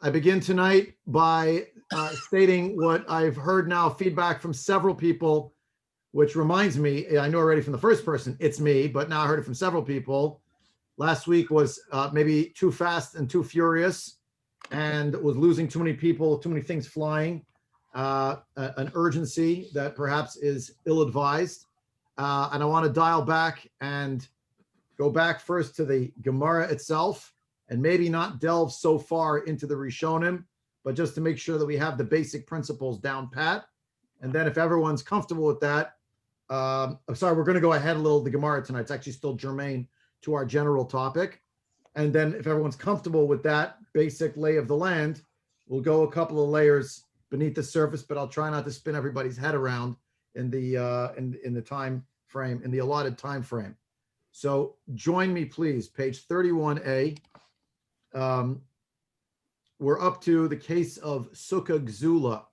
I begin tonight by stating what I've heard now, feedback from several people, which reminds me, I know already from the first person, it's me, but now I heard it from several people. Last week was maybe too fast and too furious and was losing too many people, too many things flying, an urgency that perhaps is ill-advised. And I want to dial back and go back first to the Gemara itself, and maybe not delve so far into the Rishonim, but just to make sure that we have the basic principles down pat. And then if everyone's comfortable with that, I'm sorry, we're going to go ahead a little the Gemara tonight. It's actually still germane to our general topic. And then if everyone's comfortable with that basic lay of the land, we'll go a couple of layers beneath the surface, but I'll try not to spin everybody's head around in the time frame, in the allotted time frame. So join me, please, page 31a. We're up to the case of Sukkah Gzula.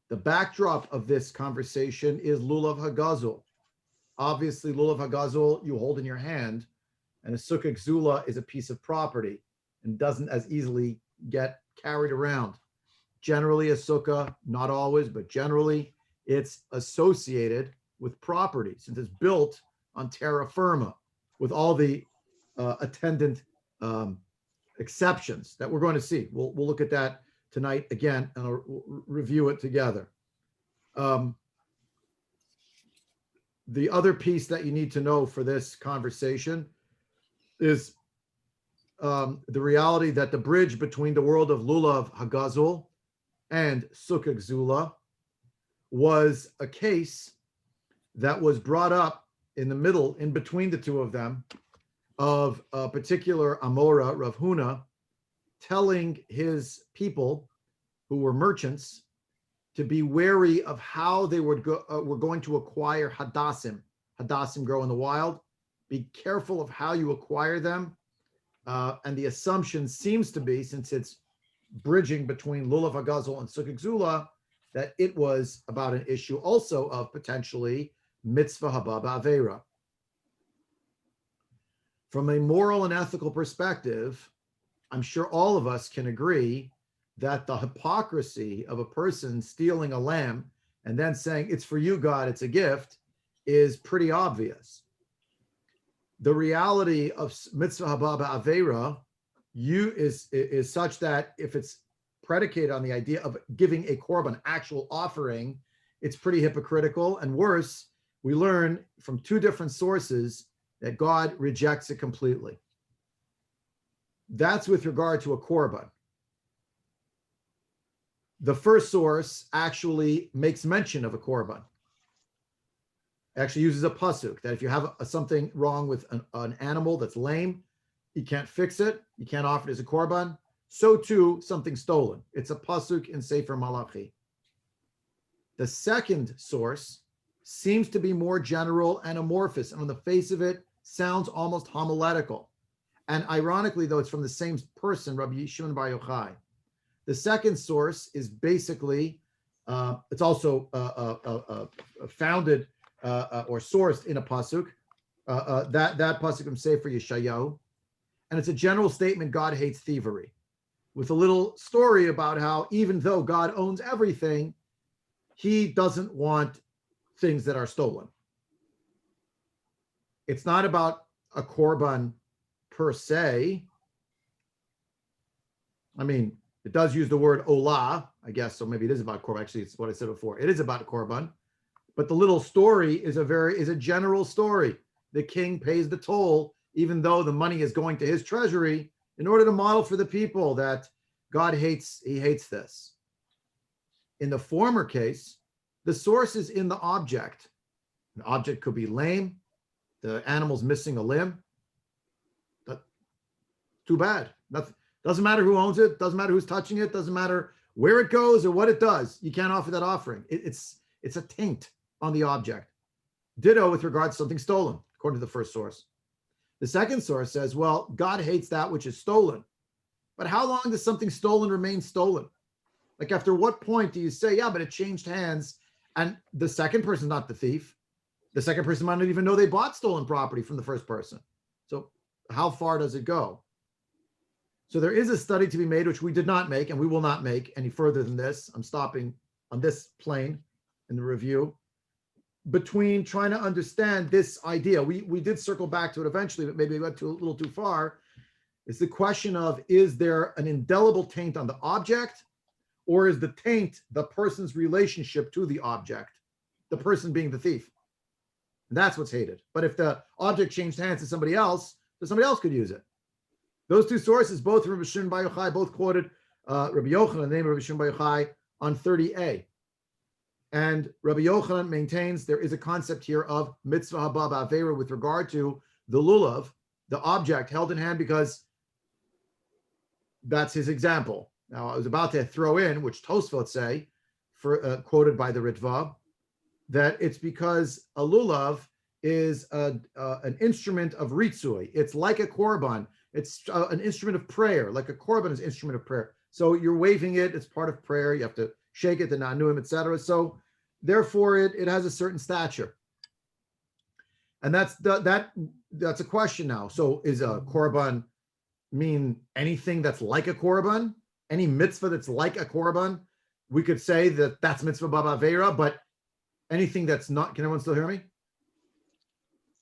The backdrop of this conversation is Lulav Hagazul. Obviously, Lulav Hagazul you hold in your hand, and a Sukkah Gzula is a piece of property and doesn't as easily get carried around. Generally, a sukkah, not always, but generally, it's associated with property since it's built on terra firma with all the attendant exceptions that we're going to see. We'll look at that tonight again, and I'll review it together. The other piece that you need to know for this conversation is the reality that the bridge between the world of Lulav Hagazul and Sukkah Gzula was a case that was brought up in the middle, in between the two of them, of a particular Amora, Rav Huna, telling his people who were merchants to be wary of how they were going to acquire hadassim. Hadassim grow in the wild. Be careful of how you acquire them. And the assumption seems to be, since it's bridging between Lulav Hagazul and Sukkah Gzula, that it was about an issue also of potentially mitzvah haba ba'avera. From a moral and ethical perspective, I'm sure all of us can agree that the hypocrisy of a person stealing a lamb and then saying, it's for you, God, it's a gift, is pretty obvious. The reality of mitzvah haba ba'avera is such that if it's predicated on the idea of giving a korban, actual offering, it's pretty hypocritical. And worse, we learn from two different sources that God rejects it completely. That's with regard to a korban. The first source actually makes mention of a korban. Actually uses a pasuk that if you have something wrong with an animal that's lame, you can't fix it, you can't offer it as a korban. So too, something stolen. It's a pasuk in Sefer Malachi. The second source seems to be more general and amorphous, and on the face of it, sounds almost homiletical. And ironically, though, it's from the same person, Rabbi Shimon Bar Yochai. The second source is basically, it's also founded or sourced in a pasuk, that pasuk from Sefer Yeshayahu. And it's a general statement, God hates thievery, with a little story about how even though God owns everything, he doesn't want things that are stolen. It's not about a korban per se. I mean, it does use the word olah, I guess, so maybe it is about korban. Actually, it's what I said before. It is about korban, but the little story is a general story. The king pays the toll, even though the money is going to his treasury, in order to model for the people that God hates, he hates this. In the former case, the source is in the object. An object could be lame, the animal's missing a limb. But too bad. Nothing, doesn't matter who owns it, doesn't matter who's touching it, doesn't matter where it goes or what it does. You can't offer that offering. It's a taint on the object. Ditto with regard to something stolen, according to the first source. The second source says, well, God hates that which is stolen. But how long does something stolen remain stolen? Like, after what point do you say, yeah, but it changed hands, and the second person's not the thief? The second person might not even know they bought stolen property from the first person. So how far does it go? So there is a study to be made, which we did not make, and we will not make any further than this. I'm stopping on this plane in the review, between trying to understand this idea. We did circle back to it eventually, but maybe we went a little too far. It's the question of, is there an indelible taint on the object, or is the taint the person's relationship to the object, the person being the thief? And that's what's hated. But if the object changed hands to somebody else, then somebody else could use it. Those two sources, both Rabbi Shimon Bar Yochai, both quoted Rabbi Yochanan, the name of Rabbi Shimon Bar Yochai, on 30a. And Rabbi Yochanan maintains there is a concept here of mitzvah haba ba'avera with regard to the lulav, the object held in hand, because that's his example. Now, I was about to throw in, which Tosfot say, quoted by the Ritva, that it's because a lulav is an instrument of ritzui. It's like a korban. It's an instrument of prayer, like a korban is an instrument of prayer. So you're waving it, it's part of prayer. You have to shake it, the nanuim, etc. So therefore, it has a certain stature. And that's a question now. So is a korban mean anything that's like a korban? Any mitzvah that's like a korban? We could say that that's mitzvah ba'avera, but anything that's not, can everyone still hear me?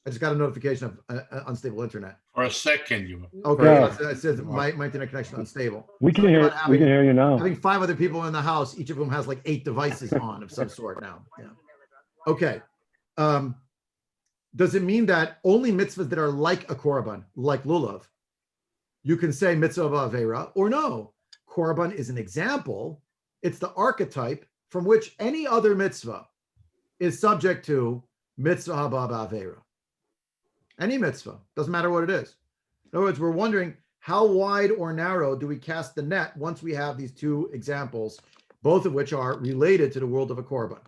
I just got a notification of unstable internet. For a second, you. Okay, Yeah. it says my internet connection unstable. We can hear you now. Having 5 other people in the house, each of whom has like 8 devices on of some sort now. Yeah. Okay. Does it mean that only mitzvahs that are like a korban, like lulav, you can say mitzvah ba'avera, or no? Korban is an example. It's the archetype from which any other mitzvah is subject to mitzvah haba ba'avera. Any mitzvah, doesn't matter what it is. In other words, we're wondering how wide or narrow do we cast the net once we have these 2 examples, both of which are related to the world of a korban.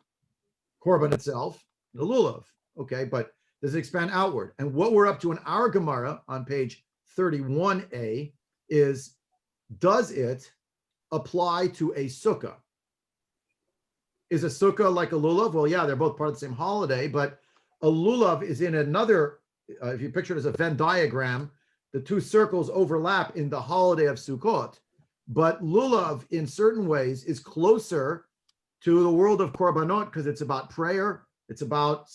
Korban itself, the lulav, okay, but does it expand outward? And what we're up to in our Gemara on page 31a is, does it apply to a sukkah? Is a sukkah like a lulav? Well, yeah, they're both part of the same holiday, but a lulav is in another, if you picture it as a Venn diagram, the 2 circles overlap in the holiday of Sukkot. But lulav, in certain ways, is closer to the world of korbanot because it's about prayer. It's about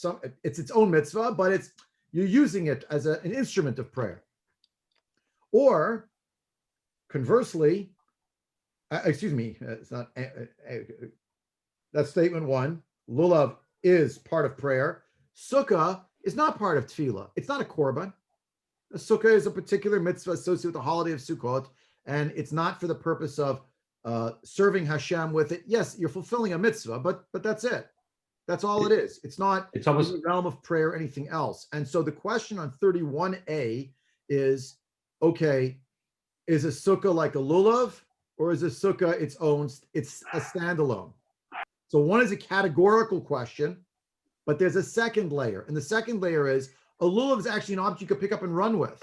it's its own mitzvah, but you're using it as an instrument of prayer. Or conversely, it's not. That's statement 1. Lulav is part of prayer. Sukkah is not part of tefillah. It's not a korban. A sukkah is a particular mitzvah associated with the holiday of Sukkot, and it's not for the purpose of serving Hashem with it. Yes, you're fulfilling a mitzvah, but that's it. That's all it is. It's not in the realm of prayer or anything else. And so the question on 31a is, okay, is a sukkah like a lulav, or is a sukkah its own? It's a standalone. So one is a categorical question, but there's a second layer. And the second layer is, a lulav is actually an object you could pick up and run with.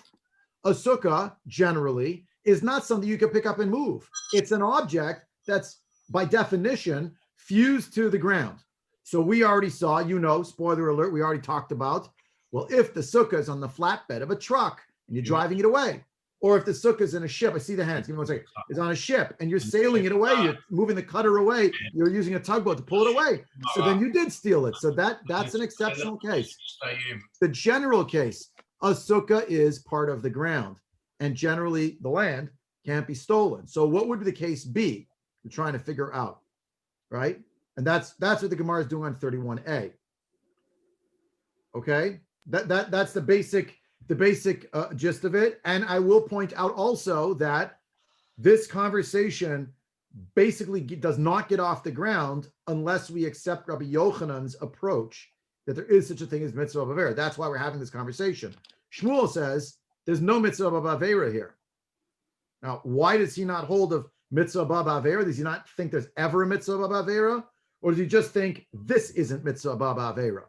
A sukkah, generally, is not something you can pick up and move. It's an object that's, by definition, fused to the ground. So we already saw, spoiler alert, we already talked about, well, if the sukkah is on the flatbed of a truck and you're driving it away, or if the sukkah is in a ship, I see the hands, give me 1 second, it's on a ship and you're sailing it away, you're moving the cutter away, you're using a tugboat to pull it away. So then you did steal it. So that's an exceptional case. The general case, a sukkah is part of the ground, and generally the land can't be stolen. So what would the case be? We're trying to figure out, right? And that's what the Gemara is doing on 31a. Okay, that's the basic gist of it. And I will point out also that this conversation basically does not get off the ground unless we accept Rabbi Yochanan's approach that there is such a thing as mitzvah b'avera. That's why we're having this conversation. Shmuel says there's no mitzvah b'avera here. Now, why does he not hold of mitzvah b'avera? Does he not think there's ever a mitzvah b'avera? Or does he just think this isn't mitzvah b'avera?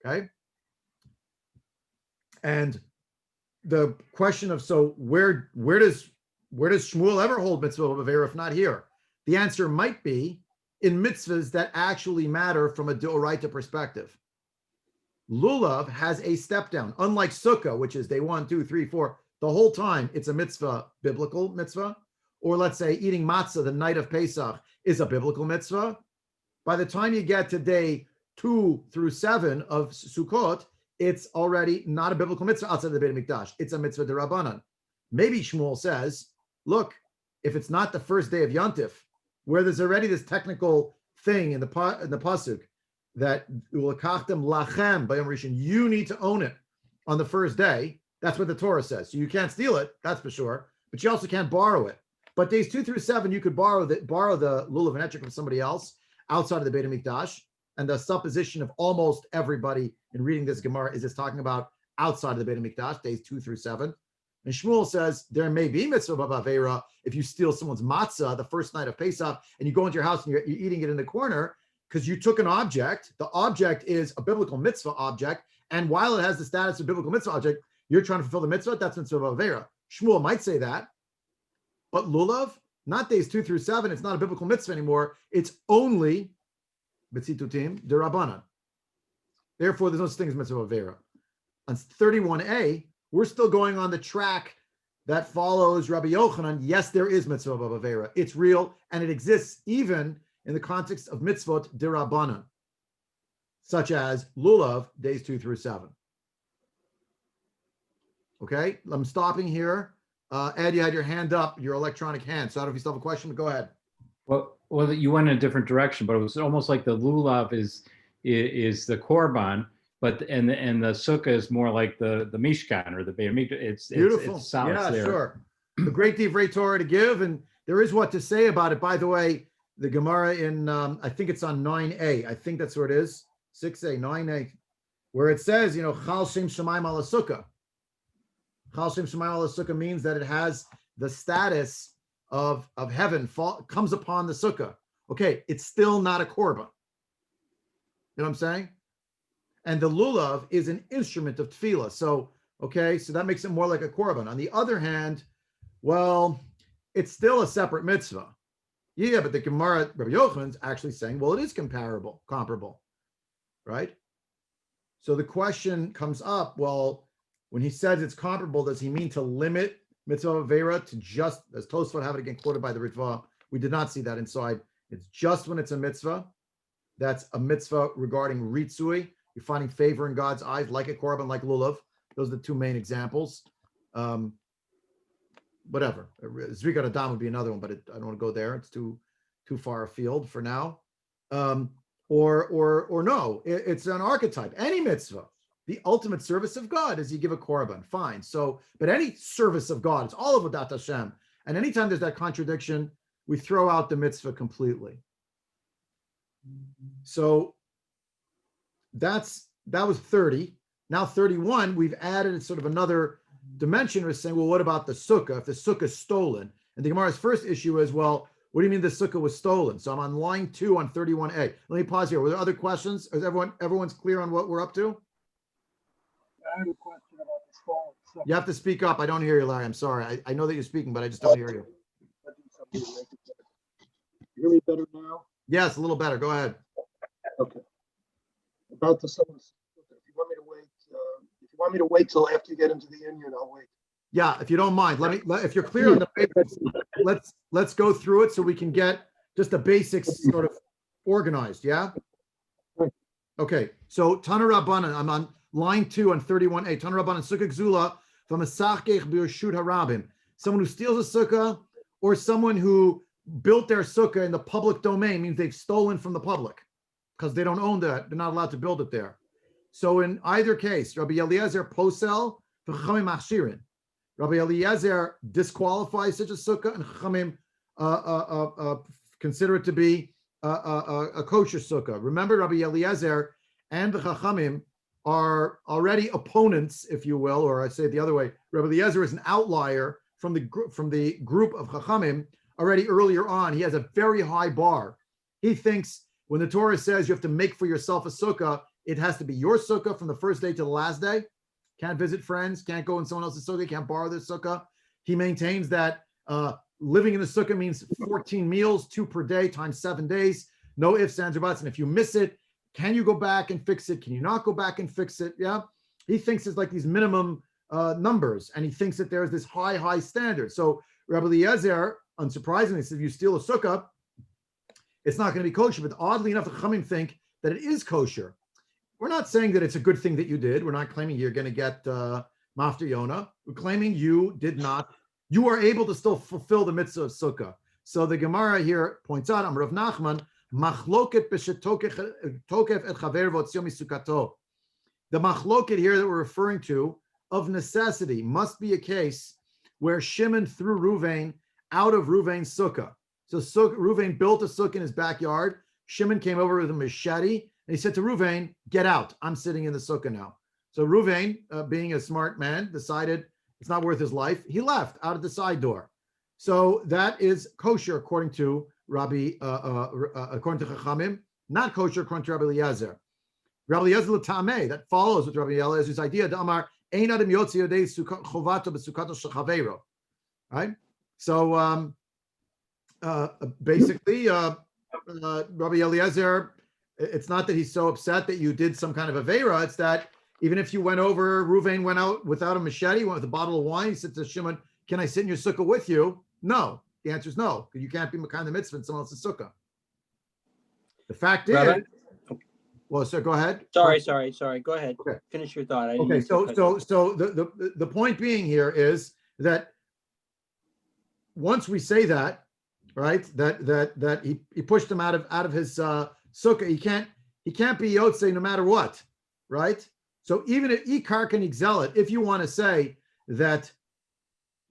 Okay. And the question of, so where does Shmuel ever hold mitzvah b'avera if not here? The answer might be in mitzvahs that actually matter from a d'oraita perspective. Lulav has a step down, unlike Sukkah, which is day 1, 2, 3, 4. the whole time it's a mitzvah, biblical mitzvah, or let's say eating matzah the night of Pesach is a biblical mitzvah, by the time you get to day 2 through 7 of Sukkot, it's already not a biblical mitzvah outside of the Beit HaMikdash. It's a mitzvah d'Rabbanan. Maybe Shmuel says, look, if it's not the first day of Yontif, where there's already this technical thing in the pasuk that ulakachtem lachem bayom rishon, you need to own it on the first day. That's what the Torah says. So you can't steal it, that's for sure, but you also can't borrow it. But days 2 through 7, you could borrow the lulav and etchik from somebody else outside of the Beit HaMikdash. And the supposition of almost everybody in reading this Gemara is it's talking about outside of the Beit HaMikdash, days 2 through 7. And Shmuel says there may be mitzvah b'avera if you steal someone's matzah the first night of Pesach and you go into your house and you're eating it in the corner because you took an object. The object is a biblical mitzvah object, and while it has the status of biblical mitzvah object, you're trying to fulfill the mitzvah. That's mitzvah b'avera. Shmuel might say that, but lulav, not days 2 through 7. It's not a biblical mitzvah anymore. It's only b'tzitutim d'Rabbanan. Therefore, there's no such thing as mitzvah b'avera. On 31a. We're still going on the track that follows Rabbi Yochanan. Yes, there is mitzvah b'avera. It's real, and it exists even in the context of mitzvot d'Rabbanan, such as lulav, days 2 through 7. Okay, I'm stopping here. Ed, you had your hand up, your electronic hand. So I don't know if you still have a question, but go ahead. Well, you went in a different direction, but it was almost like the lulav is the korban. But and the sukkah is more like the mishkan or the Beit HaMikdash. It's beautiful. It's yeah, there. Sure. A great divrei Torah to give, and there is what to say about it. By the way, the Gemara in I think it's on 9a. I think that's where it is. 6a, 9a, where it says, chal shem shemaim ala sukkah. Chal shem shemaim ala sukkah means that it has the status of heaven comes upon the sukkah. Okay, it's still not a korban. You know what I'm saying? And the lulav is an instrument of tefillah. So that makes it more like a korban. On the other hand, well, it's still a separate mitzvah. Yeah, but the Gemara, Rabbi Yochanan's actually saying, well, it is comparable, right? So the question comes up, well, when he says it's comparable, does he mean to limit mitzvah avera to just, as Tosfot have it again quoted by the Ritva? We did not see that inside. It's just when it's a mitzvah. That's a mitzvah regarding ritzui. You're finding favor in God's eyes, like a korban, like lulav. Those are the two main examples. Whatever. Zrikat Adam would be another one, but I don't want to go there. It's too far afield for now. Or no, it's an archetype. Any mitzvah, the ultimate service of God is you give a korban. Fine. So, but any service of God, it's all of Avodat Hashem. And anytime there's that contradiction, we throw out the mitzvah completely. So that was 30. Now 31, we've added sort of another dimension. We're saying, well, what about the sukkah? If the sukkah is stolen, and the Gemara's first issue is, well, what do you mean the sukkah was stolen? So I'm on line 2 on 31a. Let me pause here. Were there other questions? Is everyone's clear on what we're up to? I have a question about the stolen sukkah. You have to speak up. I don't hear you, Larry. I'm sorry. I know that you're speaking, but I just don't hear you. You hear me better now? Yes, a little better. Go ahead. Okay. About the stolen sukkah. If you want me to wait till after you get into the Indian, I'll wait. Yeah, if you don't mind, if you're clear on the basics, let's go through it so we can get just the basics sort of organized. Yeah. Okay. So Tana Rabbanan, I'm on line 2 on 31a. Tana Rabbanan Sukkah Gzula from a Sachech B'Reshut Harabim. Someone who steals a sukkah or someone who built their sukkah in the public domain means they've stolen from the public because they don't own that. They're not allowed to build it there. So in either case, Rabbi Eliezer posel v'chachamim machshirin. Rabbi Eliezer disqualifies such a sukkah, and Chachamim consider it to be a kosher sukkah. Remember, Rabbi Eliezer and the Chachamim are already opponents, if you will, or I say it the other way. Rabbi Eliezer is an outlier from the group of Chachamim already earlier on. He has a very high bar. He thinks when the Torah says you have to make for yourself a sukkah, it has to be your sukkah from the first day to the last day. Can't visit friends, can't go in someone else's sukkah, can't borrow their sukkah. He maintains that living in the sukkah means 14 meals, 2 per day times 7 days, no ifs, ands, or buts. And if you miss it, can you go back and fix it? Can you not go back and fix it? Yeah. He thinks it's like these minimum numbers, and he thinks that there's this high standard. So Rabbi Eliezer, unsurprisingly, says if you steal a sukkah, it's not going to be kosher. But oddly enough, the Chachamim think that it is kosher. We're not saying that it's a good thing that you did. We're not claiming you're going to get Mafter Yonah. We're claiming you did not. You are able to still fulfill the mitzvah of sukkah. So the Gemara here points out, Amar Rav Nachman, machloket b'shetokef et chaver v'otziom misukato. The machloket here that we're referring to, of necessity, must be a case where Shimon threw Ruvain out of Ruvain's sukkah. So Ruvain built a sukkah in his backyard. Shimon came over with a machete, and he said to Ruvain, "Get out! I'm sitting in the sukkah now." So Ruvain, being a smart man, decided it's not worth his life. He left out of the side door. So that is kosher according to according to Chachamim, not kosher according to Rabbi Eliezer. Rabbi Eliezer l'tameh, that follows with Rabbi Eliezer's idea. D'amar ein adam yotzi yodei chovato b'sukato shel chaveiro. Right. So basically, Rabbi Eliezer, it's not that he's so upset that you did some kind of aveira. It's that even if you went over, Ruvain went out without a machete, went with a bottle of wine. He said to Shimon, "Can I sit in your sukkah with you?" No. The answer is no, because you can't be Makan the mitzvah in someone else's sukkah. The fact Rabbi? is, well, sir, go ahead. Sorry. Go ahead. Okay. Finish your thought. Okay, so the point being here is that once we say that, right, that he pushed him out of his sukkah, he can't be yotze no matter what, right? So even if ikar can exalt, if you want to say that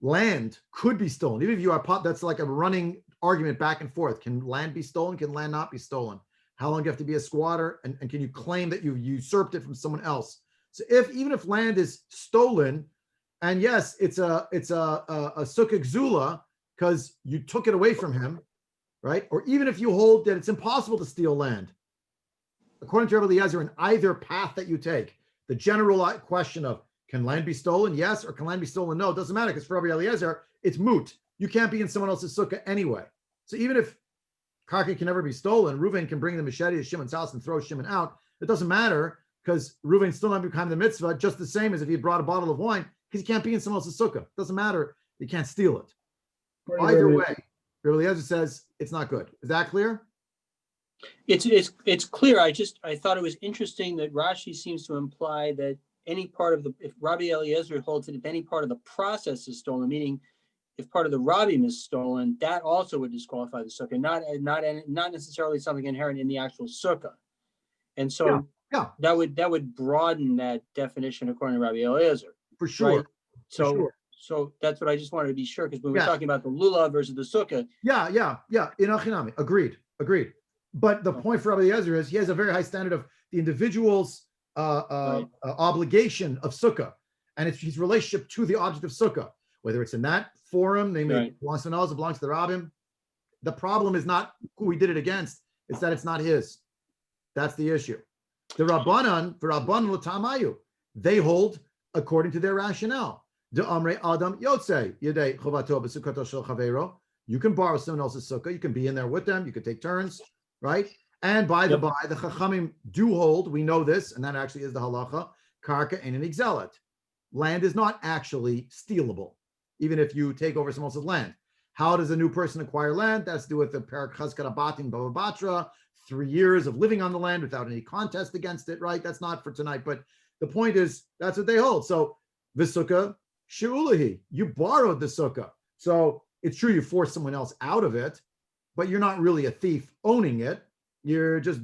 land could be stolen, even if you are, that's like a running argument back and forth. Can land be stolen? Can land not be stolen? How long do you have to be a squatter? And can you claim that you usurped it from someone else? So even if land is stolen, and yes, it's a sukkah gzula because you took it away from him, right? Or even if you hold that it's impossible to steal land, according to Rabbi Eliezer, in either path that you take, the general question of can land be stolen? Yes. Or can land be stolen? No. It doesn't matter because for Rabbi Eliezer, it's moot. You can't be in someone else's sukkah anyway. So even if karka can never be stolen, Reuven can bring the machete to Shimon's house and throw Shimon out. It doesn't matter because Reuven's still not becoming the mitzvah, just the same as if he brought a bottle of wine, because he can't be in someone else's sukkah. It doesn't matter. You can't steal it. Either way, Rabbi Eliezer says it's not good. Is that clear? It's clear. I thought it was interesting that Rashi seems to imply that any part of if Rabbi Eliezer holds that if any part of the process is stolen, meaning if part of the Rabbim is stolen, that also would disqualify the sukkah, not necessarily something inherent in the actual sukkah. And so that would broaden that definition according to Rabbi Eliezer. For sure. Right? So that's what I just wanted to be sure, because when we're talking about the Lulav versus the Sukkah. In Achinami. Agreed. But the point for Rabbi Eliezer is he has a very high standard of the individual's obligation of sukkah, and it's his relationship to the object of sukkah, whether it's in that forum, namely it belongs to someone else, it belongs to the rabbim. The problem is not who he did it against, it's that it's not his. That's the issue. The Rabbanan, for Rabbanan l'tamayu, they hold according to their rationale. De amre adam yotze yedei chovato b'sukkato shel chaveiro. You can borrow someone else's sukkah, you can be in there with them, you can take turns, right? And by the Chachamim do hold, we know this, and that actually is the halacha, karka ain't an exelet. Land is not actually stealable, even if you take over someone else's land. How does a new person acquire land? That's to do with the Perak Chazkat Abatim Bava Batra, 3 years of living on the land without any contest against it, right? That's not for tonight, but the point is, that's what they hold. So, V'sukkah she'ulahi, you borrowed the sukkah. So, it's true you forced someone else out of it, but you're not really a thief owning it. You're just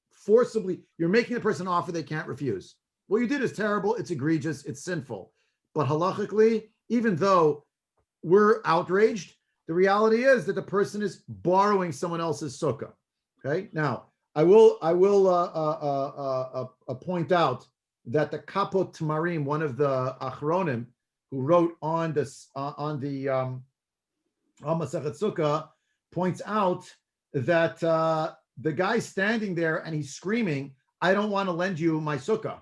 forcibly, you're making the person an offer they can't refuse. What you did is terrible, it's egregious, it's sinful. But halachically, even though we're outraged, the reality is that the person is borrowing someone else's sukkah. Okay. Now, I will point out that the Kapot Tamarim, one of the Achronim who wrote on this on the Masechet Sukkah, points out that the guy's standing there and he's screaming, "I don't want to lend you my sukkah."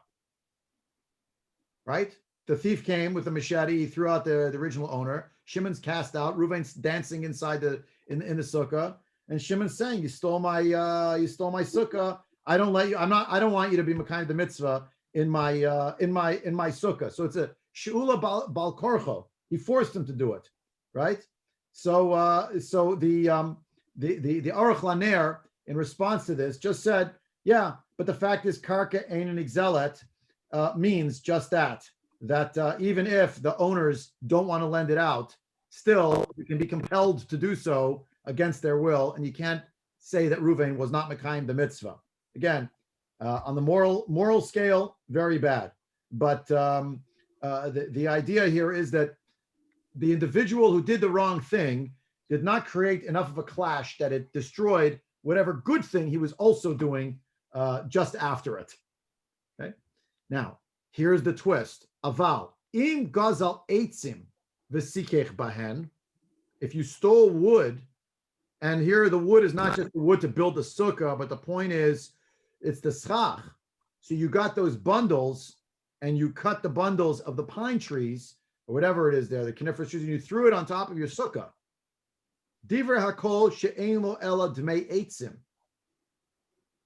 Right? The thief came with a machete, he threw out the original owner. Shimon's cast out. Reuven's dancing inside in the sukkah, and Shimon's saying, "You stole my sukkah. I don't let you. I don't want you to be Mekayim the mitzvah in my sukkah." So it's a She'ula bal korcho. He forced him to do it, right? So the Aruch Laner in response to this just said, yeah, but the fact is karka ein an exelet means just that even if the owners don't want to lend it out, still you can be compelled to do so against their will, and you can't say that Ruvain was not mekayim the mitzvah. Again, on the moral scale, very bad. But the idea here is that the individual who did the wrong thing did not create enough of a clash that it destroyed whatever good thing he was also doing just after it. Okay. Now, here's the twist. Aval im gazal eitzim v'sikech bahen. If you stole wood, and here the wood is not just the wood to build the sukkah, but the point is it's the schach. So you got those bundles and you cut the bundles of the pine trees or whatever it is there, the coniferous trees, and you threw it on top of your sukkah. Divrei hakol she'ein lo ela dmei eitzim.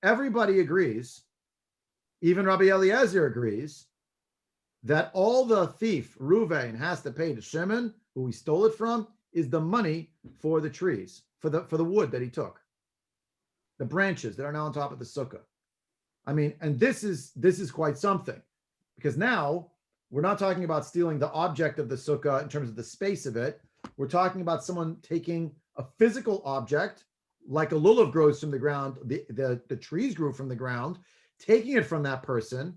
Everybody agrees, even Rabbi Eliezer agrees, that all the thief, Ruvain, has to pay to Shimon, who he stole it from, is the money for the trees, for the wood that he took, the branches that are now on top of the sukkah. I mean, and this is quite something, because now we're not talking about stealing the object of the sukkah in terms of the space of it. We're talking about someone taking a physical object, like a lulav grows from the ground, the trees grew from the ground, taking it from that person,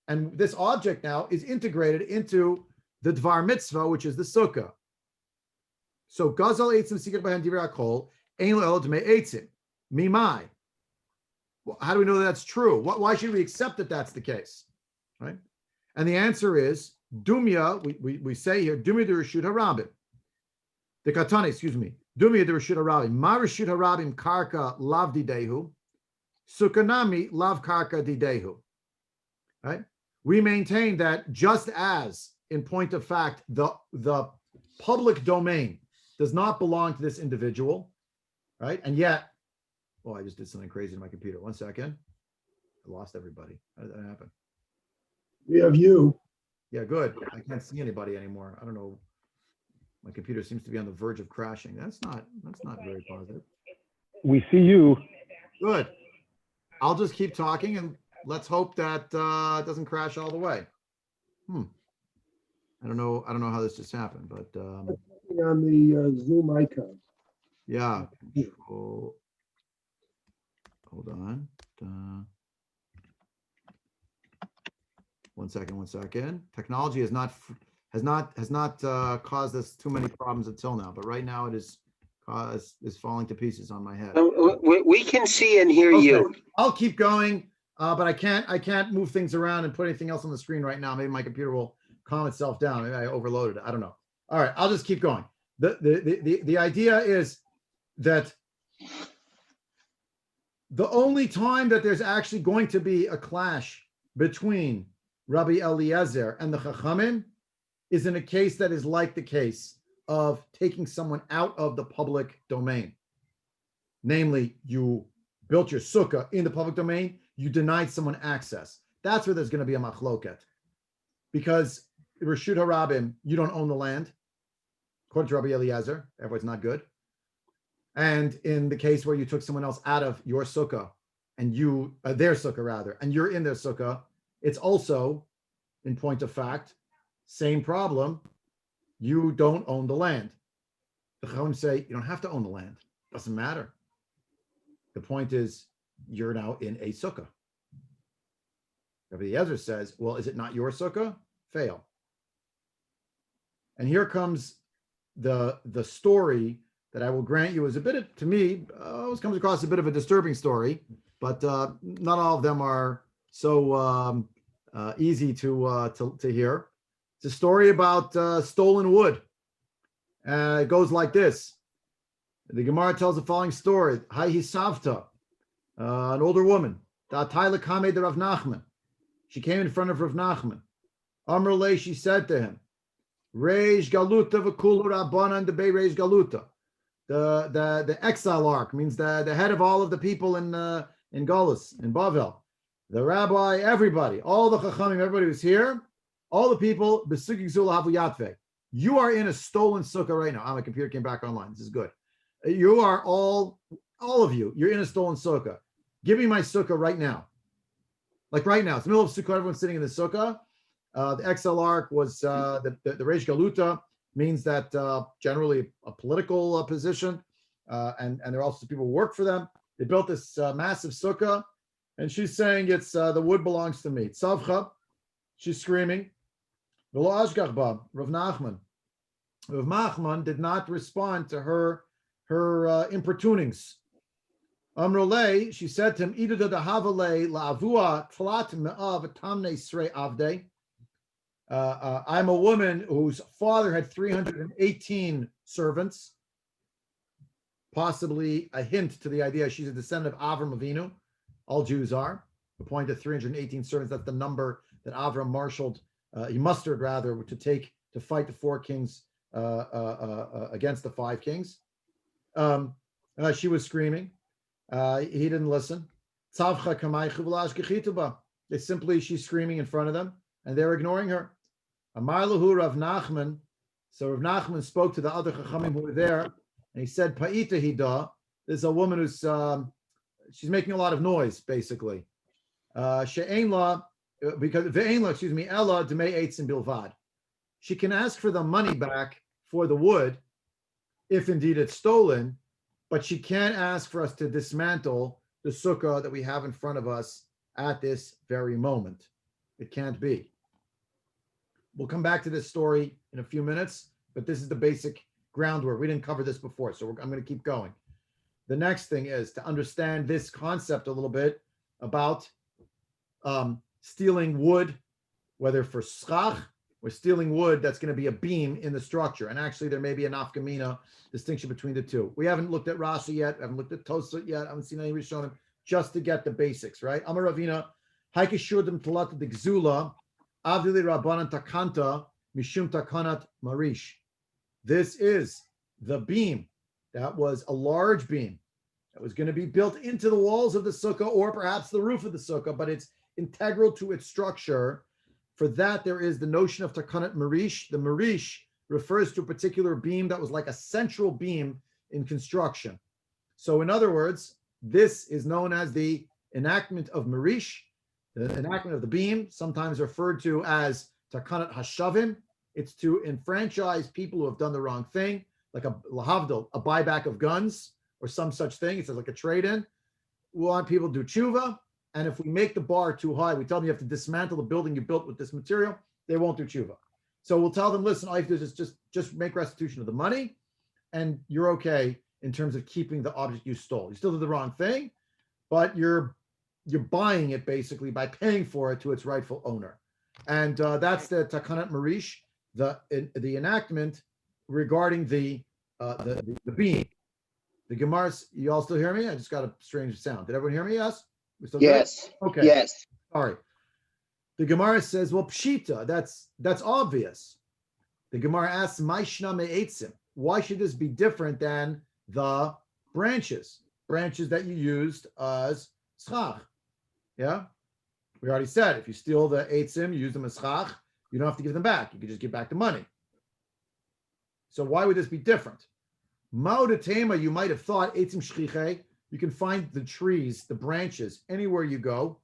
and this object now is integrated into the dvar mitzvah, which is the sukkah. So gazal eitzim sikach bahen divrei hakol ein lo ela dmei eitzim mimai. How do we know that's true? Why should we accept that that's the case, right? And the answer is dumya. We say here dumya de reshut harabim. The katani, excuse me. Dumya de reshut harabim. Ma reshut harabim karka lav didehu. Sukkanami lav karka didehu. Right? We maintain that just as, in point of fact, the public domain does not belong to this individual, right? And yet, I just did something crazy to my computer. 1 second. I lost everybody. How did that happen? We have you. Yeah, good. I can't see anybody anymore. I don't know. My computer seems to be on the verge of crashing. That's not very positive. We see you. Good. I'll just keep talking and let's hope that it doesn't crash all the way. I don't know how this just happened, but On the Zoom icon. yeah. Hold on. 1 second. Technology has not caused us too many problems until now, but right now it is falling to pieces on my head. We can see and hear you. I'll keep going, but I can't move things around and put anything else on the screen right now. Maybe my computer will calm itself down. Maybe I overloaded it. I don't know. All right, I'll just keep going. The idea is that the only time that there's actually going to be a clash between Rabbi Eliezer and the Chachamim is in a case that is like the case of taking someone out of the public domain. Namely, you built your sukkah in the public domain, you denied someone access. That's where there's going to be a machloket. Because Reshut Harabim, you don't own the land, according to Rabbi Eliezer, therefore it's not good. And in the case where you took someone else out of your sukkah, and their sukkah rather, and you're in their sukkah, it's also, in point of fact, same problem. You don't own the land. The Chachamim say you don't have to own the land. Doesn't matter. The point is you're now in a sukkah. Rabbi Eliezer says, well, is it not your sukkah? Fail. And here comes the story that I will grant you is a bit, to me, always comes across a bit of a disturbing story, but not all of them are so easy to hear. It's a story about stolen wood. It goes like this. The Gemara tells the following story. Hi Hisavta, an older woman. Ta'atayla Kame de Rav Nachman. She came in front of Rav Nachman. Amrle, she said to him, Reish Galuta v'kulu Rabbanan debei Reish Galuta. The exile ark means the head of all of the people in Galus, in Bavel. The rabbi, everybody, all the Chachamim, everybody was here. all the people, you are in a stolen sukkah right now. My computer came back online. This is good. You are all of you, you're in a stolen sukkah. Give me my sukkah right now. Like right now, it's the middle of Sukkah, everyone's sitting in the sukkah. The XL arc was the Reish Galuta, means that generally a political position, and there are also people who work for them. They built this massive sukkah, and she's saying it's the wood belongs to me. Tzavcha, she's screaming. Rav Nachman. Rav Nachman did not respond to her importunings. Amrole, she said to him, Ida da havale la'avua tlat me'av tamne srei avde. I'm a woman whose father had 318 servants, possibly a hint to the idea she's a descendant of Avram Avinu. All Jews are. The point of 318 servants, that's the number that Avram mustered rather, to fight the 4 kings against the 5 kings. She was screaming. He didn't listen. She's screaming in front of them, and they're ignoring her. Amarlahu Rav Nachman. So Rav Nachman spoke to the other Chachamim who were there, and he said, Pa'ita hida. There's a woman who's she's making a lot of noise, basically. She'ein la, because ve'ein la, excuse me, ella demei eitzim bilvad. She can ask for the money back for the wood, if indeed it's stolen, but she can't ask for us to dismantle the sukkah that we have in front of us at this very moment. It can't be. We'll come back to this story in a few minutes, but this is the basic groundwork. We didn't cover this before, so I'm going to keep going. The next thing is to understand this concept a little bit about stealing wood, whether for schach or stealing wood that's going to be a beam in the structure. And actually, there may be a nafkamina distinction between the two. We haven't looked at Rashi yet. We haven't looked at Tosfot yet. I haven't seen any Rishonim, just to get the basics, right? Amar Ravina, Haikishurdim Talat the Gzula, Avdili Rabbanan Takanta, Mishum Takanat Marish. This is the beam. That was a large beam that was going to be built into the walls of the sukkah or perhaps the roof of the sukkah, but it's integral to its structure. For that, there is the notion of Takanat Marish. The Marish refers to a particular beam that was like a central beam in construction. So in other words, this is known as the enactment of Marish, the enactment of the beam, sometimes referred to as Takanat Hashavim. It's to enfranchise people who have done the wrong thing, like a lahavdil, a buyback of guns or some such thing. It's like a trade-in. We want people to do tshuva, and if we make the bar too high, we tell them you have to dismantle the building you built with this material, they won't do tshuva. So we'll tell them, listen, all you have to do is just make restitution of the money, and you're okay in terms of keeping the object you stole. You still did the wrong thing, but you're buying it basically by paying for it to its rightful owner. And that's the Takanat Marish, the enactment regarding the beam. The Gemaras, you all still hear me? I just got a strange sound. Did everyone hear me? Yes? We still Yes. good? Okay. Yes. Sorry. The Gemara says, well, pshita, that's obvious. The Gemara asks, Maishna me'etzim. Why should this be different than the branches that you used as schach? Yeah? We already said, if you steal the eitzim, you use them as schach, you don't have to give them back. You can just give back the money. So why would this be different? Ma'odatema, you might have thought, eitzim shchiche, you can find the trees, the branches, anywhere you go.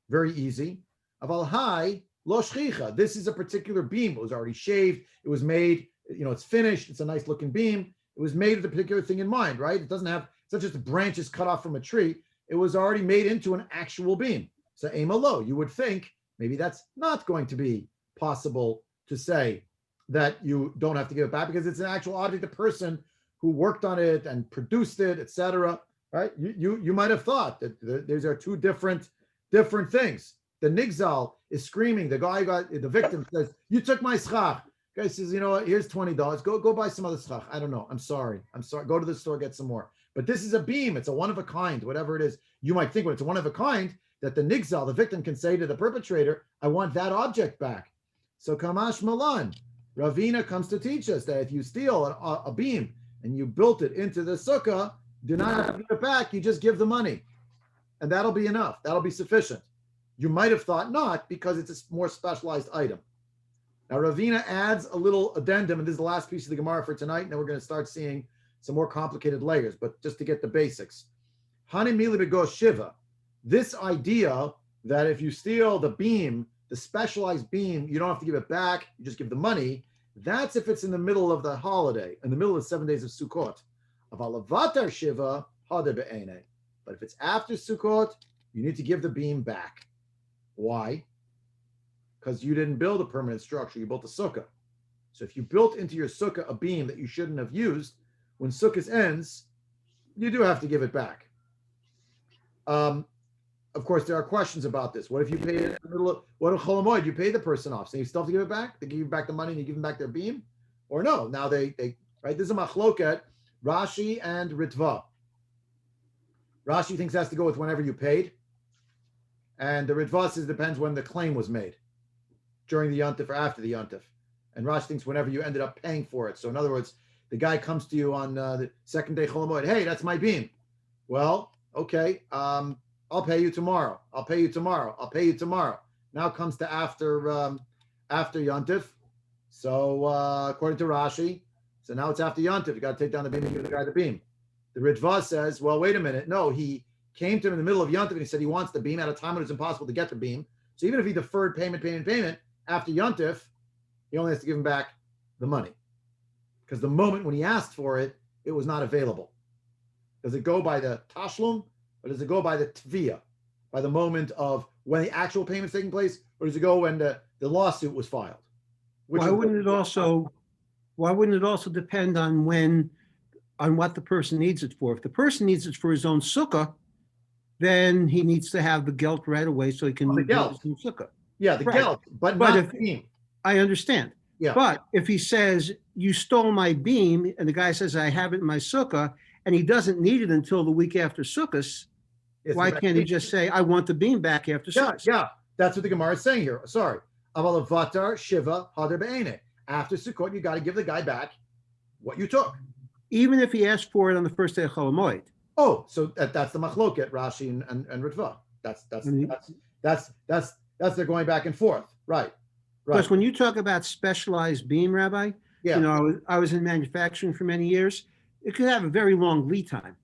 Very easy. Aval hai lo shchicha. This is a particular beam. It was already shaved. It was made, it's finished. It's a nice looking beam. It was made with a particular thing in mind, right? It's not just branches cut off from a tree. It was already made into an actual beam. So ema lo, you would think maybe that's not going to be possible to say that you don't have to give it back because it's an actual object, the person who worked on it and produced it, etc. Right? You might have thought that these are two different things. The nigzal is screaming. The victim says, "You took my schach." Guy says, "You know what? Here's $20. Go buy some other schach." I don't know. I'm sorry. Go to the store, get some more. But this is a beam. It's a one of a kind, whatever it is. You might think when it's a one of a kind that the nigzal, the victim, can say to the perpetrator, "I want that object back." So Kamash Malan, Ravina comes to teach us that if you steal a beam and you built it into the sukkah, do not have to give it back. You just give the money, and that'll be enough. That'll be sufficient. You might have thought not, because it's a more specialized item. Now, Ravina adds a little addendum, and this is the last piece of the Gemara for tonight, and then we're going to start seeing some more complicated layers, but just to get the basics. Hani mili bego shiva. This idea that if you steal the beam, the specialized beam, you don't have to give it back, you just give the money, that's if it's in the middle of the holiday, in the middle of the 7 days of Sukkot. Avalavatar shiva, hade be'ene. But if it's after Sukkot, you need to give the beam back. Why? Because you didn't build a permanent structure, you built a sukkah. So if you built into your sukkah a beam that you shouldn't have used, when Sukkot ends, you do have to give it back. Of course, there are questions about this. What if you pay it in the middle of, what if Cholamoid, you pay the person off, so you still have to give it back? They give you back the money and you give them back their beam? Or no, now they right? This is a machloket, Rashi and Ritva. Rashi thinks it has to go with whenever you paid. And the Ritva says it depends when the claim was made, during the Yontif or after the Yontif. And Rashi thinks whenever you ended up paying for it. So in other words, the guy comes to you on the second day Cholamoid, hey, that's my beam. Well, okay, I'll pay you tomorrow. I'll pay you tomorrow. I'll pay you tomorrow. Now comes to after Yontif. So according to Rashi, so now it's after Yontif. You got to take down the beam and give the guy the beam. The Ritva says, well, wait a minute. No, he came to him in the middle of Yontif and he said he wants the beam at a time when it was impossible to get the beam. So even if he deferred payment after Yontif, he only has to give him back the money. Because the moment when he asked for it, it was not available. Does it go by the tashlum? Or does it go by the tvia, by the moment of when the actual payment's taking place, or does it go when the lawsuit was filed? Why wouldn't it also depend on what the person needs it for? If the person needs it for his own sukkah, then he needs to have the gelt right away so he can build his new sukkah. Yeah, the right. gelt, but not the beam. I understand. Yeah. But if he says, you stole my beam, and the guy says, I have it in my sukkah, and he doesn't need it until the week after Sukkot, why can't he just say, I want the beam back after Sukkot? Yeah, that's what the Gemara is saying here. Sorry. Avalavatar Shiva Hader Be'ene. After Sukkot, you got to give the guy back what you took. Even if he asked for it on the first day of Cholamoid. Oh, so that's the machloket, Rashi and Ritva. That's they're going back and forth. Right. Because when you talk about specialized beam, Rabbi, yeah. You know, I was in manufacturing for many years. It could have a very long lead time.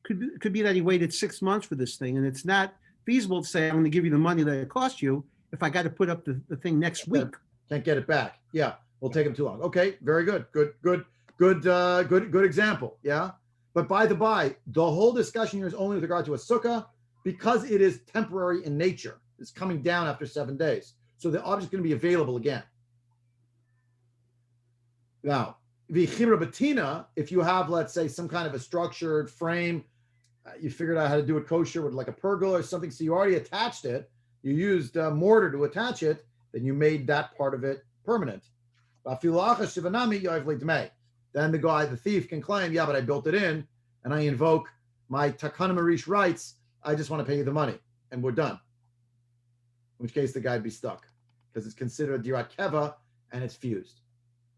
Could be that he waited 6 months for this thing, and it's not feasible to say, I'm going to give you the money that it cost you if I got to put up the thing next week. Can't get it back. Yeah, will take him too long. Okay, very good. Good example. Yeah. But by the by, the whole discussion here is only with regard to a sukkah because it is temporary in nature. It's coming down after 7 days. So the object is going to be available again. Now, the chibra batina, if you have, let's say, some kind of a structured frame, you figured out how to do it kosher with like a pergola or something, so you already attached it, you used mortar to attach it, then you made that part of it permanent. Then the guy, the thief, can claim, yeah, but I built it in, and I invoke my Takana Marish rights, I just want to pay you the money, and we're done. In which case the guy'd be stuck, because it's considered dirat keva, and it's fused.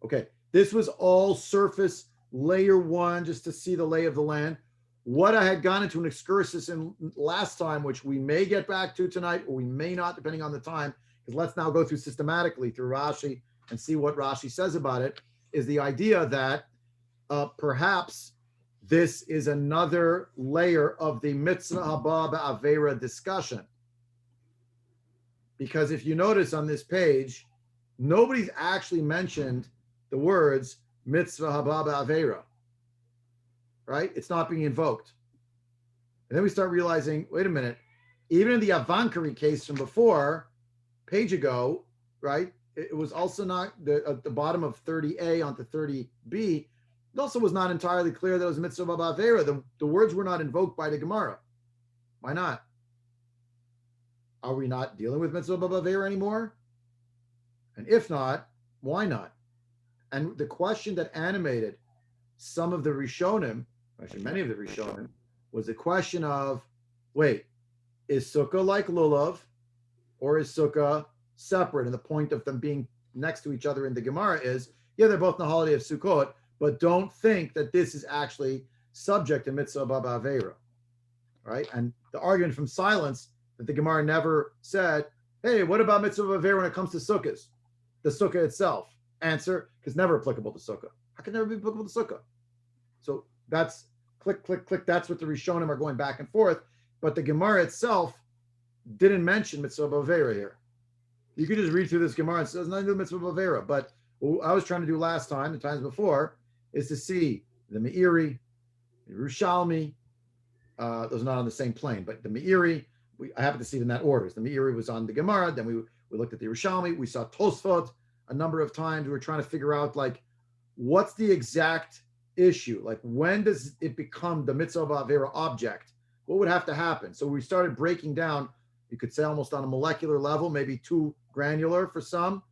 Okay, this was all surface, layer one, just to see the lay of the land. What I had gone into an excursus in last time, which we may get back to tonight, or we may not, depending on the time, because let's now go through systematically through Rashi and see what Rashi says about it, is the idea that perhaps this is another layer of the mitzvah haba ba'avera discussion. Because if you notice on this page, nobody's actually mentioned the words mitzvah haba ba'avera. Right? It's not being invoked. And then we start realizing, wait a minute, even in the Avankari case from before, page ago, right? It was also not at the bottom of 30A onto 30B. It also was not entirely clear that it was mitzvah ba'avera. The words were not invoked by the Gemara. Why not? Are we not dealing with mitzvah ba'avera anymore? And if not, why not? And the question that animated some of the Rishonim, actually many of the Rishonim, was the question of, wait, is Sukkah like Lulav, or is Sukkah separate? And the point of them being next to each other in the Gemara is, yeah, they're both in the holiday of Sukkot, but don't think that this is actually subject to mitzvah ba'avera, right? And the argument from silence that the Gemara never said, hey, what about mitzvah ba'avera when it comes to Sukkahs? the sukkah itself? Answer, because never applicable to sukkah. How can it never be applicable to sukkah? So that's click, click, click. That's what the Rishonim are going back and forth. But the Gemara itself didn't mention mitzvah b'avera here. You could just read through this Gemara and say, there's nothing to do with mitzvah b'avera. But what I was trying to do last time, the times before, is to see the Meiri, the Yerushalmi. Those are not on the same plane, but the Meiri, I happen to see it in that order. The Meiri was on the Gemara. Then we looked at the Yerushalmi. We saw Tosfot a number of times. We were trying to figure out, like, what's the exact issue? Like, when does it become the mitzvah b'avera object? What would have to happen? So we started breaking down, you could say almost on a molecular level, maybe too granular for some.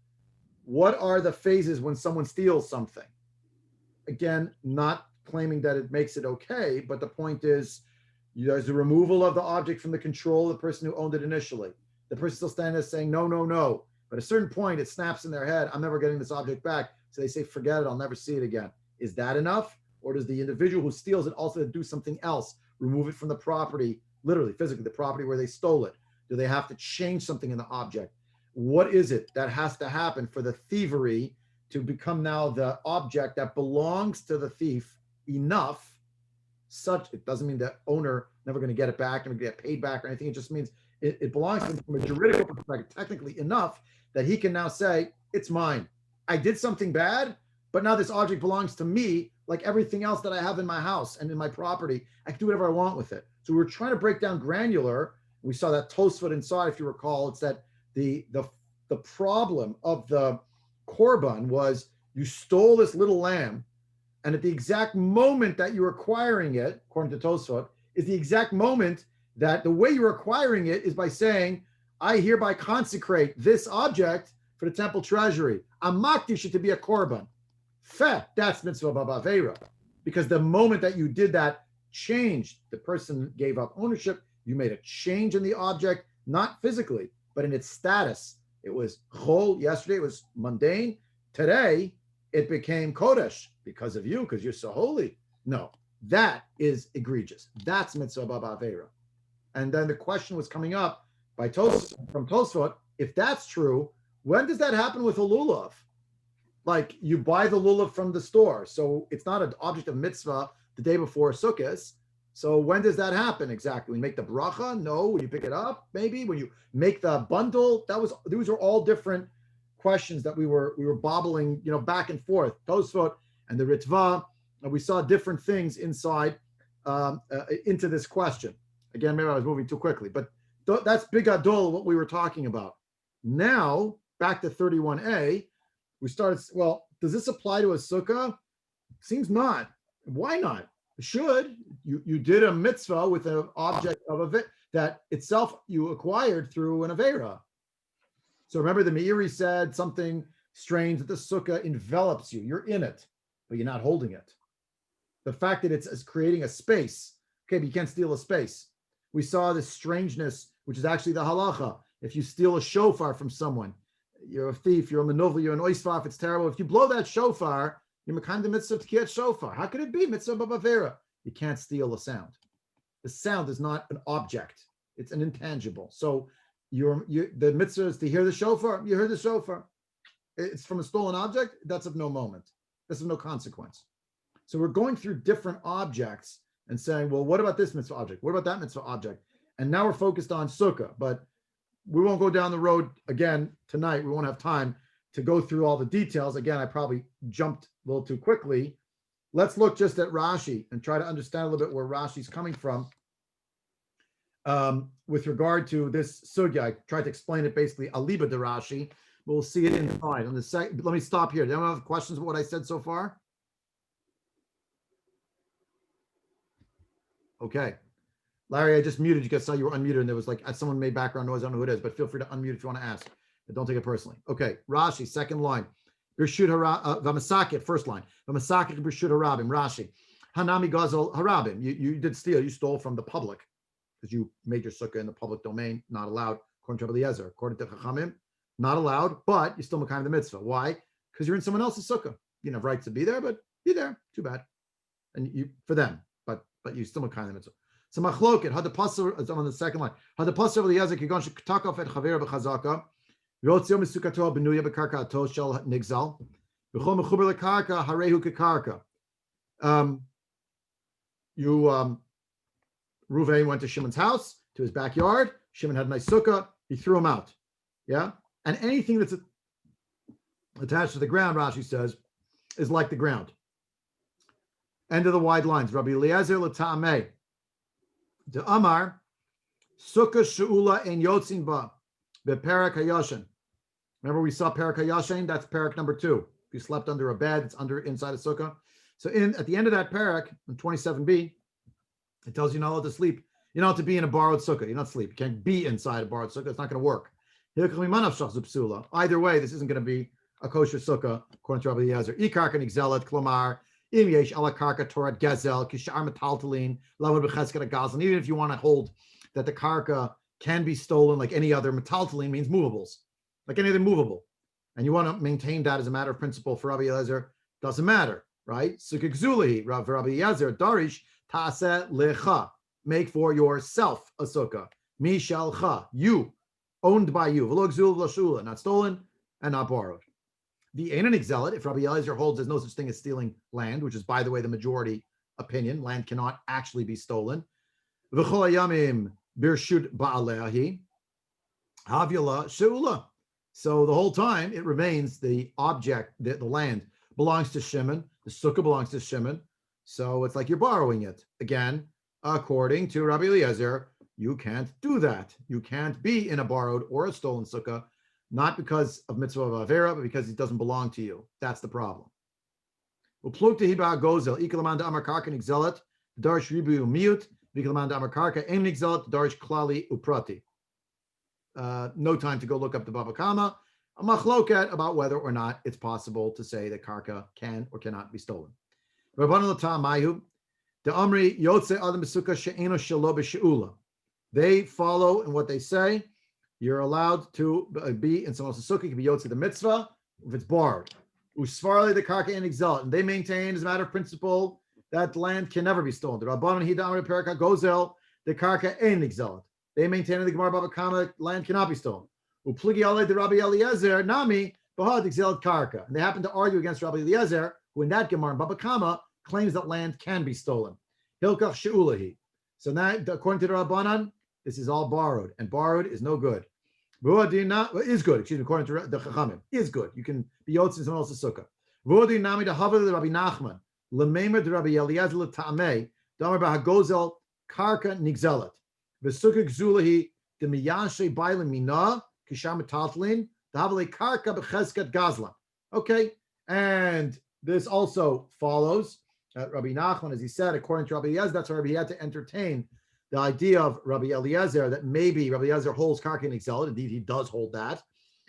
What are the phases when someone steals something? Again, not claiming that it makes it okay, but the point is, there's the removal of the object from the control of the person who owned it initially. The person still standing there saying, no, no, no. But at a certain point, it snaps in their head, I'm never getting this object back. So they say, forget it, I'll never see it again. Is that enough? Or does the individual who steals it also do something else? Remove it from the property, literally, physically, the property where they stole it? Do they have to change something in the object? What is it that has to happen for the thievery to become now the object that belongs to the thief enough such, it doesn't mean the owner never going to get it back, never get paid back or anything. It just means it belongs to him from a juridical perspective, technically enough that he can now say, it's mine. I did something bad, but now this object belongs to me, like everything else that I have in my house and in my property. I can do whatever I want with it. So we're trying to break down granular. We saw that Tosfot inside, if you recall. It's that the problem of the korban was you stole this little lamb, and at the exact moment that you're acquiring it, according to Tosfot, is the exact moment that the way you're acquiring it is by saying, I hereby consecrate this object for the temple treasury. I'm makdish it to be a korban. Feh, that's mitzvah b'avera. Because the moment that you did that, changed, the person gave up ownership, you made a change in the object, not physically, but in its status. It was chol, yesterday it was mundane. Today, it became kodesh because of you, because you're so holy. No, that is egregious. That's mitzvah b'avera. And then the question was coming up by from Tosfot, if that's true, when does that happen with a lulav? Like, you buy the lulav from the store, so it's not an object of mitzvah the day before Sukkot. So when does that happen exactly? When you make the bracha? No. When you pick it up? Maybe. When you make the bundle? These are all different questions that we were bobbling, back and forth. Tosfot and the Ritva, and we saw different things inside into this question. Again, maybe I was moving too quickly, but that's big adol, what we were talking about. Now, back to 31a, we started, well, does this apply to a sukkah? Seems not. Why not? It should. You did a mitzvah with an object of that itself you acquired through an avera. So remember, the Meiri said something strange, that the sukkah envelops you. You're in it, but you're not holding it. The fact that it's creating a space, okay, but you can't steal a space. We saw this strangeness, which is actually the halacha. If you steal a shofar from someone, you're a thief, you're a manuvla, you're an oisfaf, it's terrible. If you blow that shofar, you're mekayim the mitzvah t'kiyat shofar. How could it be mitzvah b'avera? You can't steal a sound. The sound is not an object. It's an intangible. So the mitzvah is to hear the shofar. You heard the shofar. It's from a stolen object. That's of no moment. That's of no consequence. So we're going through different objects and saying, well, what about this mitzvah object? What about that mitzvah object? And now we're focused on sukkah, but we won't go down the road again tonight. We won't have time to go through all the details. Again, I probably jumped a little too quickly. Let's look just at Rashi and try to understand a little bit where Rashi's coming from with regard to this sugya. I tried to explain it basically aliba de Rashi. We'll see it inside. On the second, let me stop here. Do anyone have questions about what I said so far? Okay. Larry, I just muted you because I saw you were unmuted and there was like someone made background noise. I don't know who it is, but feel free to unmute if you want to ask. But don't take it personally. Okay, Rashi, second line. Birshut V'masakit, first line. V'masakit Birshut Harabim, Rashi. Hanami Gazel Harabim. You did steal. You stole from the public because you made your sukkah in the public domain. Not allowed, according to Rabbi Eliezer. According to Chachamim, not allowed, but you're still mekayim the mitzvah. Why? Because you're in someone else's sukkah. You don't have right to be there, but you're there. Too bad. And you for them, but you still mekayim the mitzvah. So machloket had the passer on the second line. Had the passer of Eliezer kigon shektakaf et chaver b'chazaka. V'yotzeo misukato benuya b'karkato shel nigzal. V'chol mechuber lekarka harehu kekarka. Ruvain went to Shimon's house, to his backyard. Shimon had a nice sukkah. He threw him out. Yeah? And anything that's attached to the ground, Rashi says, is like the ground. End of the wide lines. Rabbi Eliezer l'ta'ameh. De Amar, Sukkah she'ula en yotzin ba, be'perak hayashin. Remember we saw perak hayashin? That's perak number 2. If you slept under a bed, it's inside a sukkah. So at the end of that parak, in 27b, it tells you not allowed to sleep. You're not allowed to be in a borrowed sukkah. You're not sleep. You can't be inside a borrowed sukkah. It's not going to work. Either way, this isn't going to be a kosher sukkah, according to Rabbi Eliezer. Ikarka nigzelet, klomar, im yesh ala karka torat gezel, kishar metaltalin, lamud b'chesket gazlan. Even if you want to hold that the karka can be stolen like any other, metaltalin means movables, like any other movable. And you want to maintain that as a matter of principle for Rabbi Eliezer, doesn't matter, right? Sukkah gzulahi, Rabbi Eliezer, darish, taseh lecha, make for yourself a sukkah. Mi shalcha, you, owned by you. V'lo gzul v'lo shula, not stolen and not borrowed. The Enanik zealot, if Rabbi Eliezer holds there's no such thing as stealing land, which is, by the way, the majority opinion, land cannot actually be stolen. V'chol hayamim birshut ba'alehi, havyala she'ula. So the whole time it remains the object, the land belongs to Shimon, the sukkah belongs to Shimon. So it's like you're borrowing it. Again, according to Rabbi Eliezer, you can't do that. You can't be in a borrowed or a stolen sukkah, not because of mitzvah of avera, but because it doesn't belong to you. That's the problem. No time to go look up the Baba Kama. A machloket about whether or not it's possible to say that karka can or cannot be stolen. They follow in what they say. You're allowed to be in someone else's sukkah. You can be yotze the mitzvah if it's borrowed. Usfarle the karka and exalt, and they maintain as a matter of principle that land can never be stolen. The Rabbanan Hidamar Perika Gozel the karka and exalt. They maintain in the Gemara Baba Kama land cannot be stolen. Upligi Ale the Rabbi Eliezer Nami Bahad exalt karka, and they happen to argue against Rabbi Eliezer, who in that Gemara Baba Kama claims that land can be stolen. Hilkach she'ulahi. So now, according to the Rabbanan, this is all borrowed, and borrowed is no good. Is good, excuse me, according to the Chachamim, is good. You can be yotze in someone else's sukkah. V'odi nami dehava de Rabbi Nachman, l'meimer de Rabbi Eliezer l'ta'amei, damar b'hagozel karka nigzelet. V'sukkah gzulahi de miyashe bailim mina, kisham metatlin, dehavale karka b'chesket gazlan. Okay, and this also follows Rabbi Nachman, as he said, according to Rabbi Eliezer, that's why Rabbi had to entertain the idea of Rabbi Eliezer that maybe Rabbi Eliezer holds karka and exalt. Indeed, he does hold that.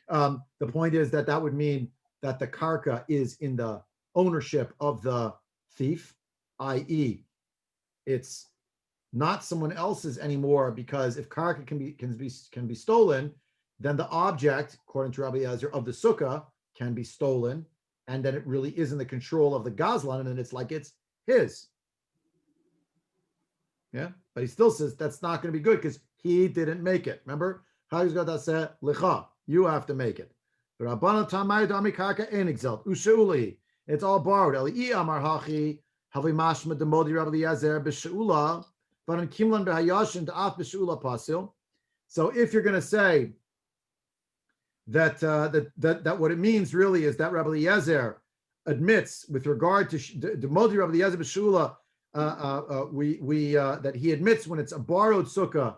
The point is that would mean that the karka is in the ownership of the thief, i.e., it's not someone else's anymore, because if karka can be stolen, then the object, according to Rabbi Eliezer, of the sukkah can be stolen, and then it really is in the control of the gazlan, and then it's like it's his. Yeah, but he still says that's not going to be good because he didn't make it. Remember, you have to make it. It's all borrowed. So if you're going to say that what it means really is that Rabbi Eliezer admits with regard to the Modi Rabbi Eliezer b'shula, that he admits when it's a borrowed sukkah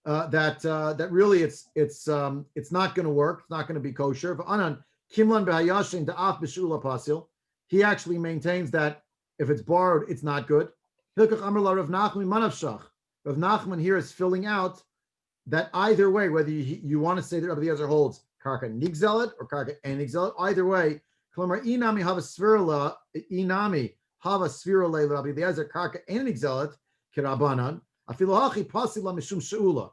that really it's not going to work. It's not going to be kosher. He actually maintains that if it's borrowed, it's not good. Rav Nachman here is filling out that either way, whether you want to say that Rabbi Eliezer holds karka nigzelet or karka en nigzelet, either way, inami hava svirla inami hava svirla Rabbi Eliezer karka en nigzelet kirabanan afilohachi pasila mishum sheula.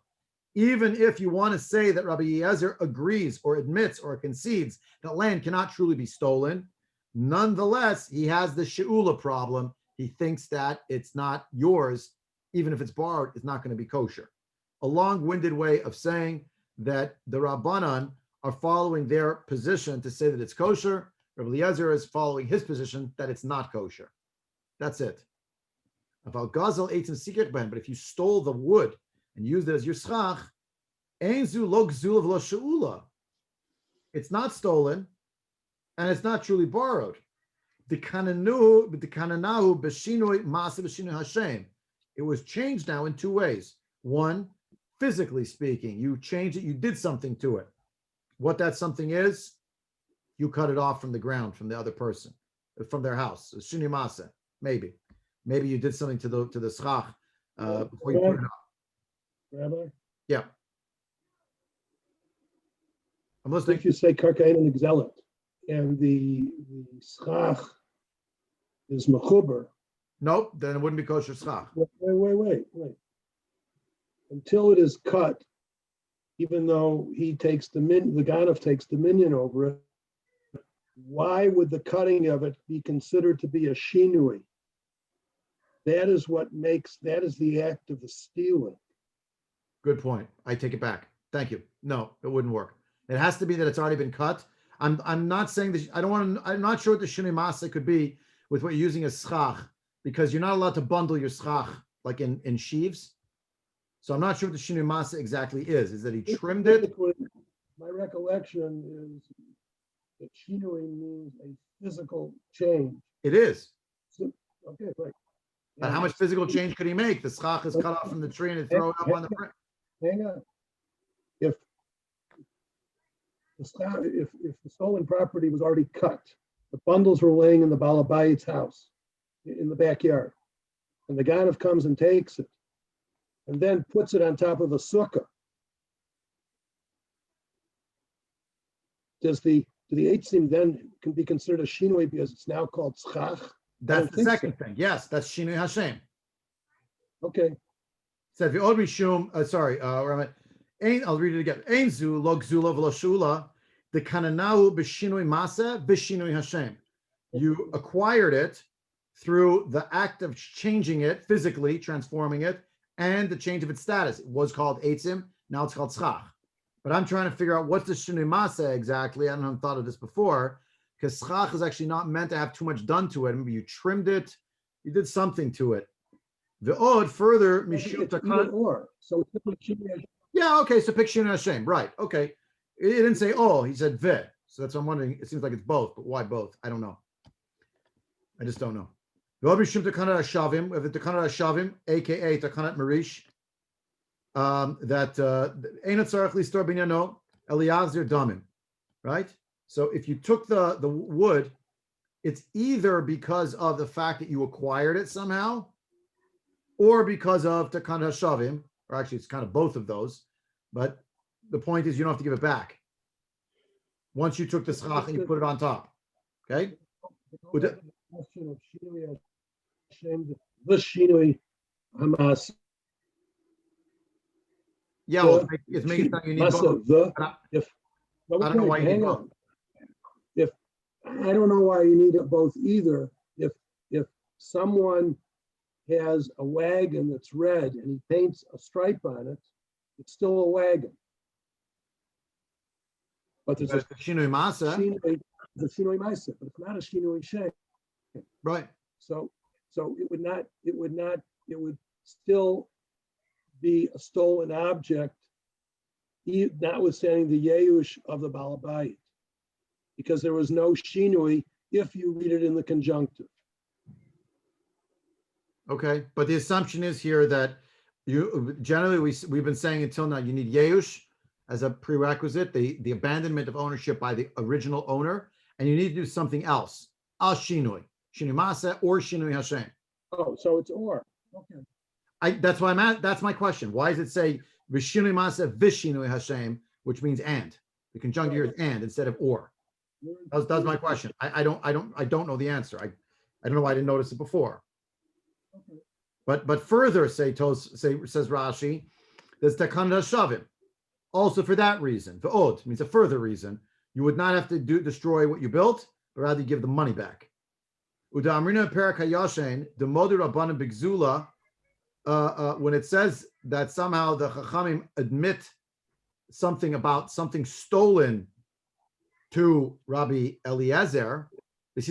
Even if you want to say that Rabbi Eliezer agrees or admits or concedes that land cannot truly be stolen, nonetheless he has the sheula problem. He thinks that it's not yours, even if it's borrowed, it's not going to be kosher. A long-winded way of saying that the Rabbanan are following their position to say that it's kosher. Rabbi Eliezer is following his position that it's not kosher. That's it. About gazel eitzim sikech ben, but if you stole the wood and used it as your schach, einzu lo gzulav lo she'ula. It's not stolen, and it's not truly borrowed. The kananahu b'shinoi masa b'shinoi Hashem. It was changed now in two ways. One, physically speaking, you changed it, you did something to it. What that something is, you cut it off from the ground, from the other person, from their house. Shinoi masa, maybe. Maybe you did something to the schach before you put it up. Rabbi, Yeah. I'm listening. if you say karkain and exelit, and the schach is mechuber, Nope, then it wouldn't be kosher schach. wait. Until it is cut, even though he takes the Ganav takes dominion over it, why would the cutting of it be considered to be a shinui? That is the act of the stealing. Good point. I take it back. Thank you. No, it wouldn't work. It has to be that it's already been cut. I'm not saying that. I'm not sure what the shinui masa could be with what you're using as schach, because you're not allowed to bundle your schach like in sheaves. So I'm not sure what the shinui masa exactly is. Is that he trimmed it? My recollection is that shinui means a physical change. It is. So, okay, right. But how much physical change could he make? The schach is cut off from the tree and they throw it up on the print. Hang on. If the stolen property was already cut, the bundles were laying in the Balabayit's house in the backyard, and the Ganav comes and takes it, and then puts it on top of a sukkah. Does the eitzim then can be considered a shinui because it's now called schach? That's the second thing. Yes, that's shinui Hashem. Okay. So if you old rishum, I'll read it again. Einzu lo gzula v'lo shula, the kananahu b'shinui masa b'shinui Hashem. You acquired it through the act of changing it physically, transforming it, and the change of its status. It was called eitzim, now it's called schach. But I'm trying to figure out what's the shinui masa exactly. I don't know, I've thought of this before, because schach is actually not meant to have too much done to it. Maybe you trimmed it, you did something to it. The odd further mishum takan. Or so it's simply shinui. Yeah, okay, so pick shinui Hashem, right? Okay, it didn't say oh, he said ve. So that's what I'm wondering. It seems like it's both, but why both? I don't know. I just don't know. The odd mishum takanat hashavim, the takanat hashavim, aka takanat Marish, that einat tzarich listor binyano eliyazir damim, right? So if you took the wood, it's either because of the fact that you acquired it somehow, or because of takanat hashavim, or actually it's kind of both of those. But the point is you don't have to give it back. Once you took the schach and you put it on top, okay? The question of shinui Hashem, the shinui hamas. Yeah, well, it's making something you need both. I don't know why you need both. I don't know why you need it both either. If someone has a wagon that's red and he paints a stripe on it, it's still a wagon. But there's a shinui masa, masa, but it's not a shinui shem. right? So it would still be a stolen object, notwithstanding the yeush of the balabayit, because there was no shinui if you read it in the conjunctive. Okay, but the assumption is here that you generally we've been saying until now you need yeush as a prerequisite, the abandonment of ownership by the original owner, and you need to do something else, al shinui masa or shinui Hashem. Oh, so it's or. Okay. That's why I'm at. That's my question. Why does it say v'shinui masa v'shinui Hashem, which means and? The conjunctive here is and instead of or. That's my question. I don't know the answer. I don't know why I didn't notice it before. Okay. But further, says Rashi, there's takanat hashavim. Also for that reason, v'od means a further reason, you would not have to destroy what you built, but rather give the money back. Uda amrina perak hayashen demodu rabbanim b'gzula. When it says that somehow the Chachamim admit something about something stolen to Rabbi Eliezer. They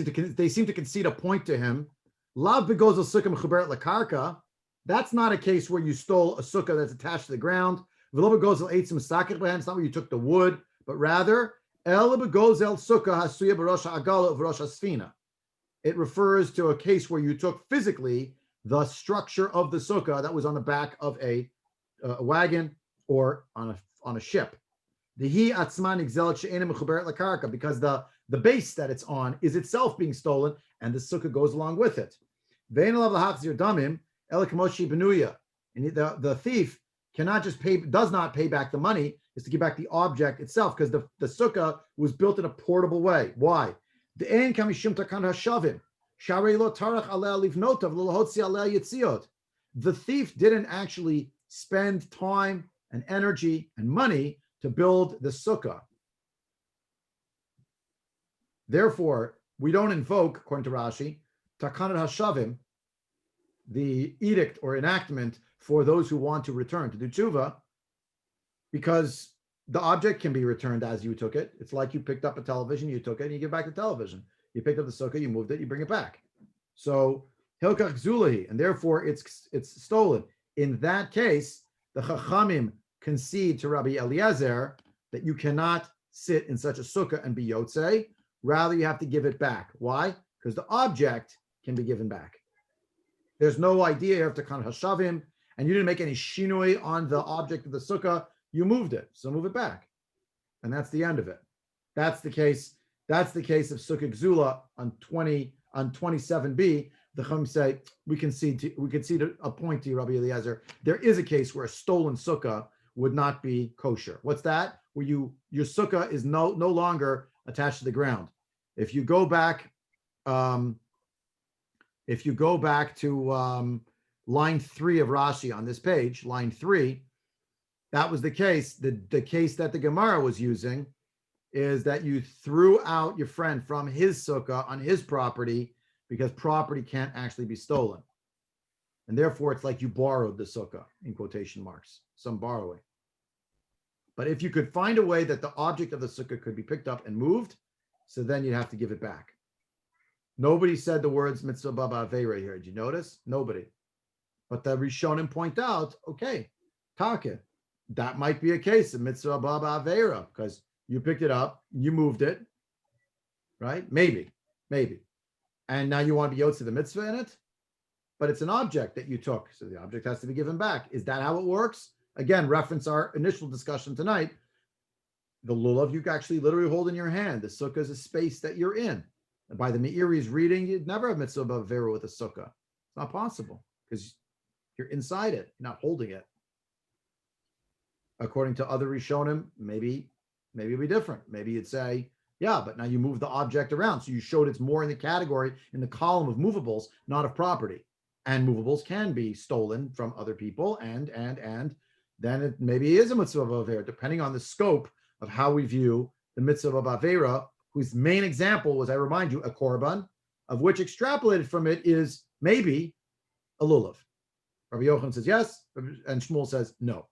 seem to concede a point to him. Lav begozel sukkah mechuberet lakarka. That's not a case where you stole a sukkah that's attached to the ground. V'lo begozel eitzim sakich b'hen. It's not where you took the wood, but rather el begozel sukkah hasuya b'rosh ha'agala v'rosh ha'sfina. It refers to a case where you took physically the structure of the sukkah that was on the back of a wagon or on a ship. The atzman exelet she'ena mechuberet lakarka, because the base that it's on is itself being stolen, and the sukkah goes along with it. Ve'en alav lahachzir damim ela kamoshi benuya, and the thief cannot just does not pay back the money, is to give back the object itself, because the sukkah was built in a portable way. Why? The ein kamishum takan hashavim sharei lo tarach aleh livnotav lo lahotzi aleh yitziot. The thief didn't actually spend time and energy and money to build the sukkah. Therefore, we don't invoke, according to Rashi, takanat hashavim, the edict or enactment for those who want to return to do tshuva, because the object can be returned as you took it. It's like you picked up a television, you took it, and you give back the television. You picked up the sukkah, you moved it, you bring it back. So hilkach zulahi, and therefore it's stolen. In that case, the chachamim concede to Rabbi Eliezer that you cannot sit in such a sukkah and be yotzei. Rather, you have to give it back. Why? Because the object can be given back. There's no idea here of takan hashavim, and you didn't make any shinui on the object of the sukkah. You moved it, so move it back, and that's the end of it. That's the case. That's the case of sukkah gzula on 27b. The Chum say we concede a point to you, Rabbi Eliezer. There is a case where a stolen sukkah would not be kosher. What's that? Where your sukkah is no longer attached to the ground. If you go back to line 3 of Rashi on this page, line 3, that was the case. The case that the Gemara was using is that you threw out your friend from his sukkah on his property, because property can't actually be stolen. And therefore, it's like you borrowed the sukkah, in quotation marks, some borrowing. But if you could find a way that the object of the sukkah could be picked up and moved, so then you'd have to give it back. Nobody said the words mitzvah baba aveira here. Did you notice? Nobody. But the Rishonim point out, okay, Taka, that might be a case of mitzvah baba aveira, because you picked it up, you moved it, right? Maybe. And now you want to be yotze the mitzvah in it, but it's an object that you took, so the object has to be given back. Is that how it works? Again, reference our initial discussion tonight. The lulav you can actually literally hold in your hand. The sukkah is a space that you're in. And by the Meiri's reading, you'd never have mitzvah bavera with a sukkah. It's not possible because you're inside it, you're not holding it. According to other Rishonim, maybe it'd be different. Maybe you'd say, yeah, but now you move the object around. So you showed it's more in the category, in the column of movables, not of property. And movables can be stolen from other people, and then it maybe is a mitzvah of avera, depending on the scope of how we view the mitzvah of avera, whose main example was, I remind you, a korban, of which extrapolated from it is maybe a lulav. Rabbi Yochanan says yes, and Shmuel says no.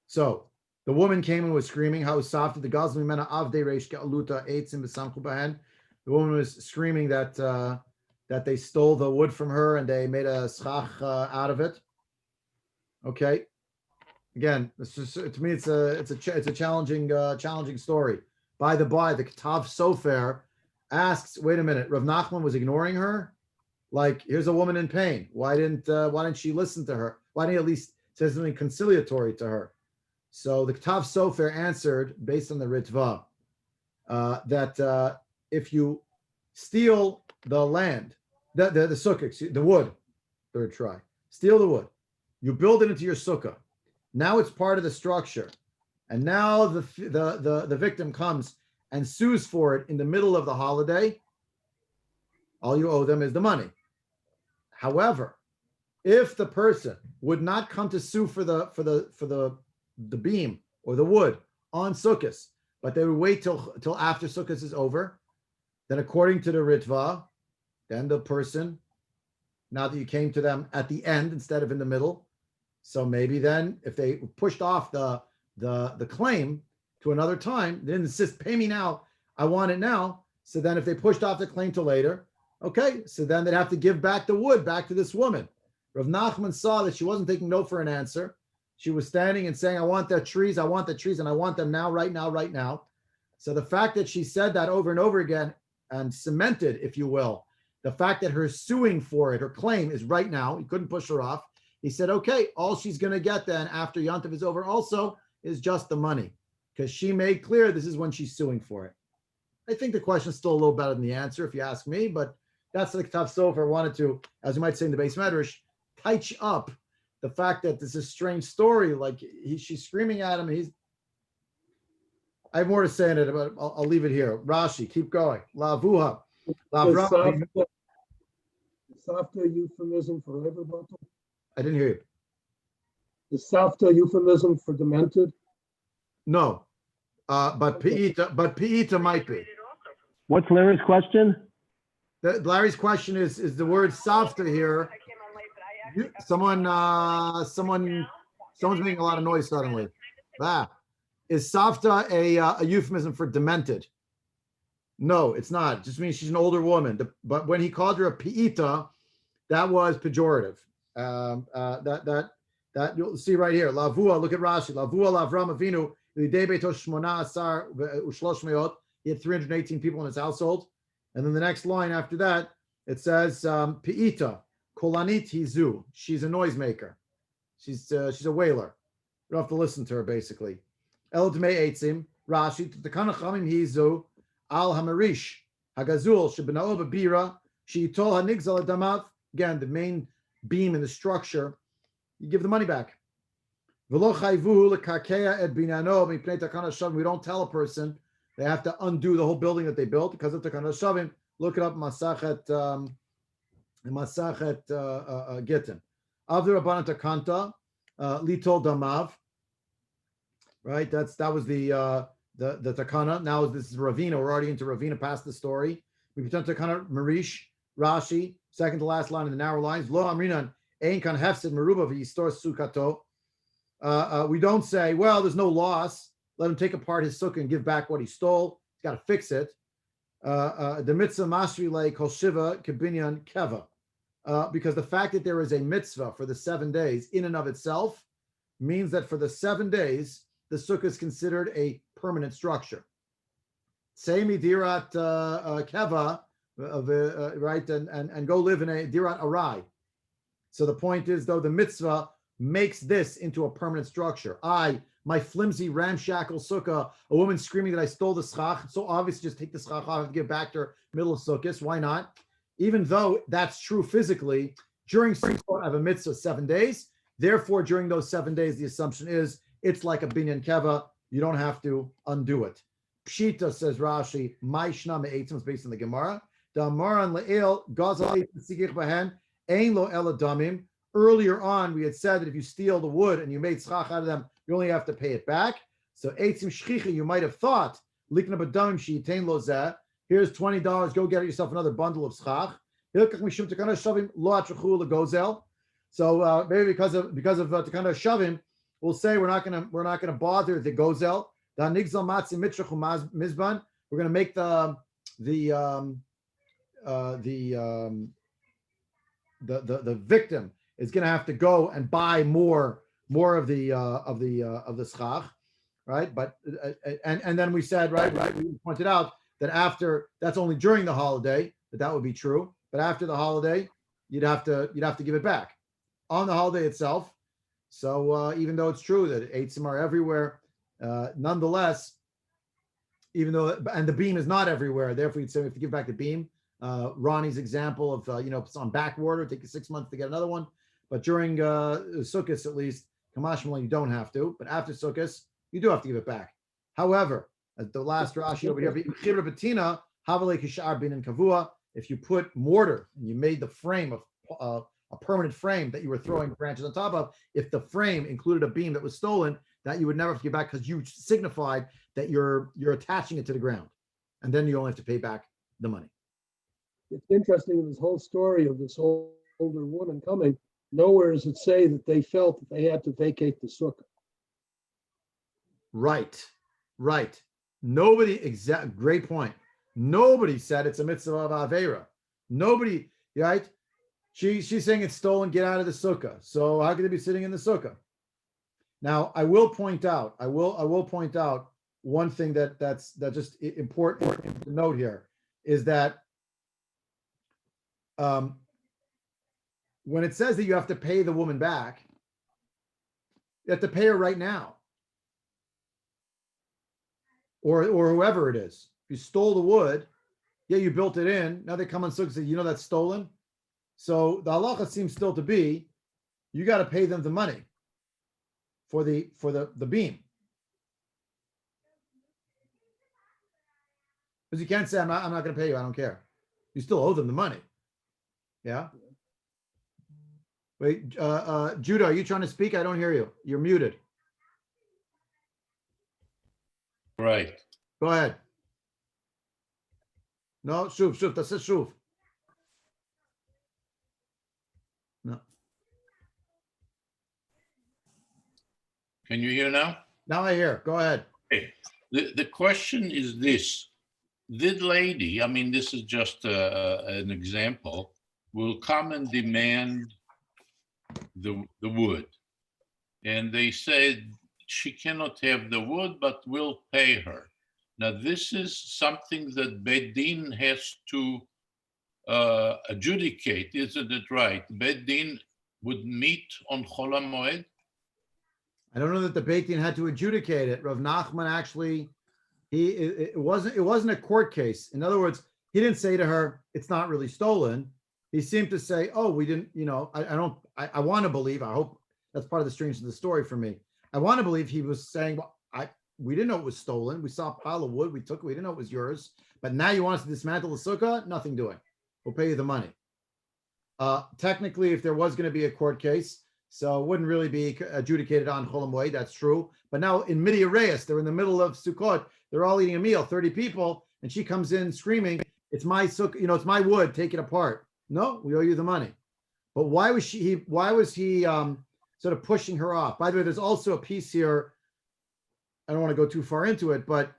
So the woman came and was screaming, "How soft the gazmi mena avde reish aluta eitzim b'samchu bahen." The woman was screaming that they stole the wood from her and they made a schach out of it. Okay, again, to me it's a challenging story. By the by, the Ketav Sofer asks, "Wait a minute, Rav Nachman was ignoring her? Like, here's a woman in pain. Why didn't she listen to her? Why didn't he at least say something conciliatory to her?" So the Ketav Sofer answered, based on the Ritva, that if you steal the land, the sukkah, the wood, third try, steal the wood, you build it into your sukkah. Now it's part of the structure, and now the victim comes and sues for it in the middle of the holiday. All you owe them is the money. After, if the person would not come to sue for the beam or the wood on Sukkot, but they would wait till after Sukkot is over, then according to the Ritva, then the person, now that you came to them at the end instead of in the middle, so maybe then if they pushed off the claim, to another time, they didn't insist, pay me now, I want it now. So then if they pushed off the claim to later, okay, so then they'd have to give back the wood back to this woman. Rav Nachman saw that she wasn't taking no for an answer. She was standing and saying, I want the trees, and I want them now, right now, right now. So the fact that she said that over and over again and cemented, if you will, the fact that her suing for it, her claim is right now, he couldn't push her off. He said, okay, all she's going to get then after Yontif is over also is just the money, because she made clear this is when she's suing for it. I think the question is still a little better than the answer, if you ask me, but that's the Ktav Sofer wanted to, as you might say in the base Medrash, tighten up the fact that this is a strange story. Like she's screaming at him. I have more to say in it, but I'll leave it here. Rashi, keep going. Lavuha. Savta euphemism for everybody. I didn't hear you. The Savta euphemism for demented. No, but Pi'ita might be. What's Larry's question? Larry's question is the word Savta here. Someone's making a lot of noise suddenly. Is Savta a euphemism for demented? No, it's not. It just means she's an older woman. But when he called her a Pi'ita, that was pejorative. That you'll see right here. Lavua, look at Rashi. Lavua Lavram Avinu, he had 318 people in his household. And then the next line after that, it says, Pi'ita, Kolanit Hizu. She's a noisemaker. She's a wailer. You don't have to listen to her, basically. El Dmei Eitzim, Rashi, Takana Chamim Hizu, Al Hamarish, Hagazul, Shebnao Bira, Shitol Hanigzal Adamav. Again, the main beam in the structure, you give the money back. We don't tell a person they have to undo the whole building that they built because of Takana Shavim. Look it up in Masachet Gittin. Avdur Rabbanan Takanta, Litol Damav. Right, that was the Takana. Now this is Ravina. We're already into Ravina past the story. We pretend Takana Marish, Rashi, second to last line in the narrow lines. Lo Amrinan, Ein Kan Hefsid Meruba V'Yistor Sukkato. We don't say, well, there's no loss. Let him take apart his sukkah and give back what he stole. He's got to fix it. The mitzvah masri le kol shiva kibinyan keva. Because the fact that there is a mitzvah for the 7 days in and of itself means that for the 7 days, the sukkah is considered a permanent structure. Say midirat keva, right, and go live in a dirat arai. So the point is, though, the mitzvah makes this into a permanent structure. My flimsy ramshackle sukkah, a woman screaming that I stole the schach. It's so obvious, just take the schach off and give back to her middle of sukkahs. Why not? Even though that's true physically, during Sukkot I have a mitzvah 7 days. Therefore, during those 7 days, the assumption is it's like a binyan keva. You don't have to undo it. Pshita, says Rashi, my shna me'etzim is based on the Gemara. Da'amaran le'el gazal eitzim sigich bahen ein lo ela damim. Earlier on, we had said that if you steal the wood and you made schach out of them, you only have to pay it back. So eitzim shchicha, you might have thought likna b'damim sheyitain lo zeh. Here's $20. Go get yourself another bundle of schach. So maybe because of Takana Shavim, we'll say we're not gonna bother the gozel. We're gonna make the victim is gonna have to go and buy more of the schach, right? But and then we said right we pointed out that after, that's only during the holiday that would be true, but after the holiday you'd have to give it back on the holiday itself. So even though it's true that eitzim are everywhere, nonetheless, even though, and the beam is not everywhere, therefore you'd say we have to give back the beam. Ronnie's example of it's on back order, take you 6 months to get another one, but during Sukkot at least, Kamashmalan, you don't have to, but after Sukkot you do have to give it back. However, at the last Rashi over here, if you put mortar and you made the frame of a permanent frame that you were throwing branches on top of, if the frame included a beam that was stolen, that you would never have to give back because you signified that you're attaching it to the ground, and then you only have to pay back the money. It's interesting in this whole story of this older woman coming, nowhere does it say that they felt that they had to vacate the sukkah. Right. Right. Nobody, great point. Nobody said it's a mitzvah of Avera. Nobody, right? She's saying it's stolen, get out of the sukkah. So how could it be sitting in the sukkah? Now, I will point out one thing that's just important to note here is that when it says that you have to pay the woman back, you have to pay her right now. Or whoever it is. If you stole the wood, yeah, you built it in. Now they come on Sukkah and say, you know that's stolen. So the halacha seems still to be, you got to pay them the money for the beam. Because you can't say, I'm not going to pay you, I don't care. You still owe them the money. Yeah. Wait, Judah, are you trying to speak? I don't hear you. You're muted. Right. Go ahead. No, shuf, that's a shuf. No. Can you hear now? Now I hear. Go ahead. Okay. The question is this. Did lady, I mean, this is just an example, will come and demand the wood. And they said she cannot have the wood, but we'll pay her. Now, this is something that Beit Din has to adjudicate, isn't it right? Beit Din would meet on Chol HaMoed? I don't know that the Beit Din had to adjudicate it. Rav Nachman actually, it wasn't a court case. In other words, he didn't say to her, it's not really stolen. He seemed to say, oh, we didn't, I want to believe, I hope that's part of the strangeness of the story for me. I want to believe he was saying, well, we didn't know it was stolen. We saw a pile of wood. We took it. We didn't know it was yours. But now you want us to dismantle the sukkah? Nothing doing. We'll pay you the money. Technically, if there was going to be a court case, so it wouldn't really be adjudicated on Chol HaMoed. That's true. But now in Midi Reyes, they're in the middle of Sukkot. They're all eating a meal, 30 people, and she comes in screaming, "It's my sukkah. It's my wood. Take it apart." No, we owe you the money. But why was he sort of pushing her off? By the way, there's also a piece here. I don't want to go too far into it, but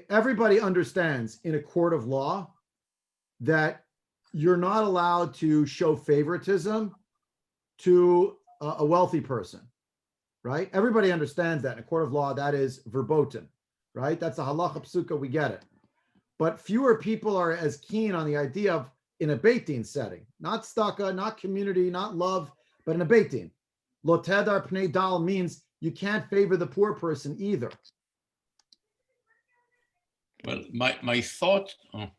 everybody understands in a court of law that you're not allowed to show favoritism to a wealthy person, right? Everybody understands that in a court of law, that is verboten, right? That's a halacha psuka, we get it. But fewer people are as keen on the idea of in a Beit Din setting, not staka, not community, not love, but in a Beit Din. Lo tedar pnei dal means you can't favor the poor person either. Well, my thought. Oh.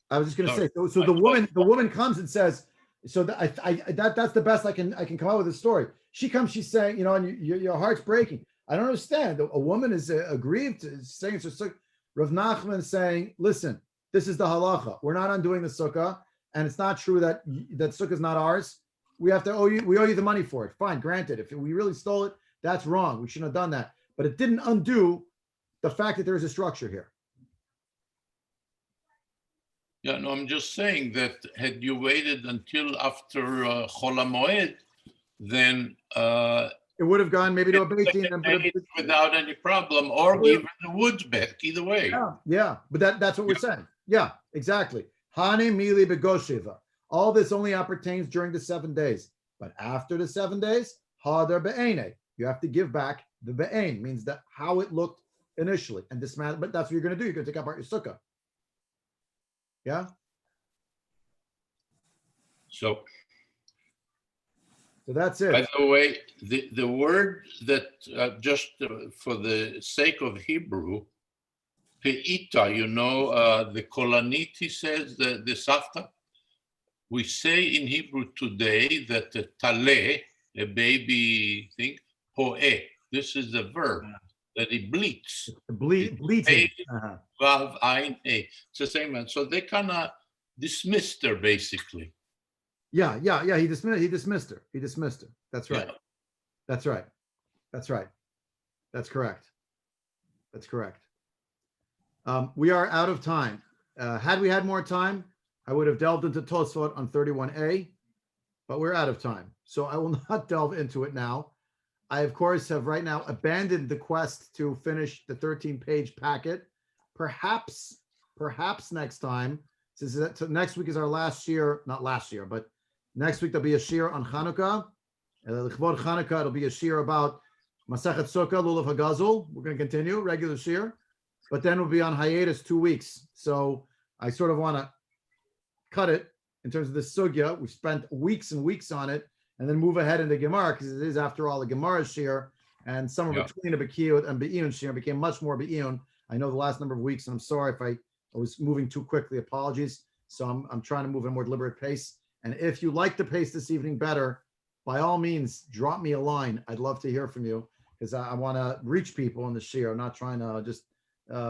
I was just going to say. So the woman comes and says, so that's the best I can come out with a story. She comes, she's saying, and your heart's breaking. I don't understand. A woman is aggrieved, saying it's her sukkah. Rav Nachman saying, listen, this is the halacha. We're not undoing the sukkah, and it's not true that sukkah is not ours. We owe you the money for it. Fine, granted. If we really stole it, that's wrong. We shouldn't have done that. But it didn't undo the fact that there is a structure here. Yeah, no, I'm just saying that had you waited until after Chol HaMoed, then it would have gone maybe to a Beit Din without any problem, or given the woods back. Either way. Yeah. But that's what we're saying. Yeah, exactly. Hane mili begoshiva. All this only appertains during the 7 days. But after the 7 days, hadar be'ene. You have to give back the be'en, means that how it looked initially, and dismantle. But that's what you're going to do. You're going to take apart your sukkah. Yeah. So that's it. By the way, the word that just for the sake of Hebrew, pe'ita, the Kolanit, he says, the Safta. We say in Hebrew today that the taleh, a baby thing, po'eh. This is the verb that he bleats. Bleating. Vav, ayin, eh. It's the same one. So they kind of dismissed her, basically. Yeah. He dismissed her. That's right. Yeah. That's right. That's correct. We are out of time. Had we had more time, I would have delved into Tosfot on 31a, but we're out of time. So I will not delve into it now. I, of course, have right now abandoned the quest to finish the 13-page packet. Perhaps next time, since next week is our last year, not last year, but next week there'll be a shir on Hanukkah. L'chvod Hanukkah, it'll be a shir about Masechet Sukkah, Lulav Hagazul. We're going to continue, regular shir, but then we'll be on hiatus 2 weeks. So I sort of want to cut it in terms of the sugya. We spent weeks and weeks on it, and then move ahead into Gemara, because it is, after all, a Gemara shir, and somewhere between a Bekiyut and Be'iyun shir became much more Be'iyun. I know the last number of weeks, and I'm sorry if I was moving too quickly. Apologies. So I'm trying to move at a more deliberate pace. And if you like the pace this evening better, by all means, drop me a line. I'd love to hear from you, because I want to reach people in the shir. I'm not trying to just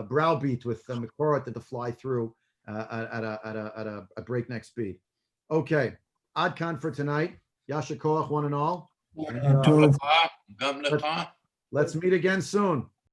browbeat with the Makorat to fly through at a breakneck speed. Okay, Ad Khan for tonight. Yasha Koach, one and all. Gam lecha. Let's meet again soon.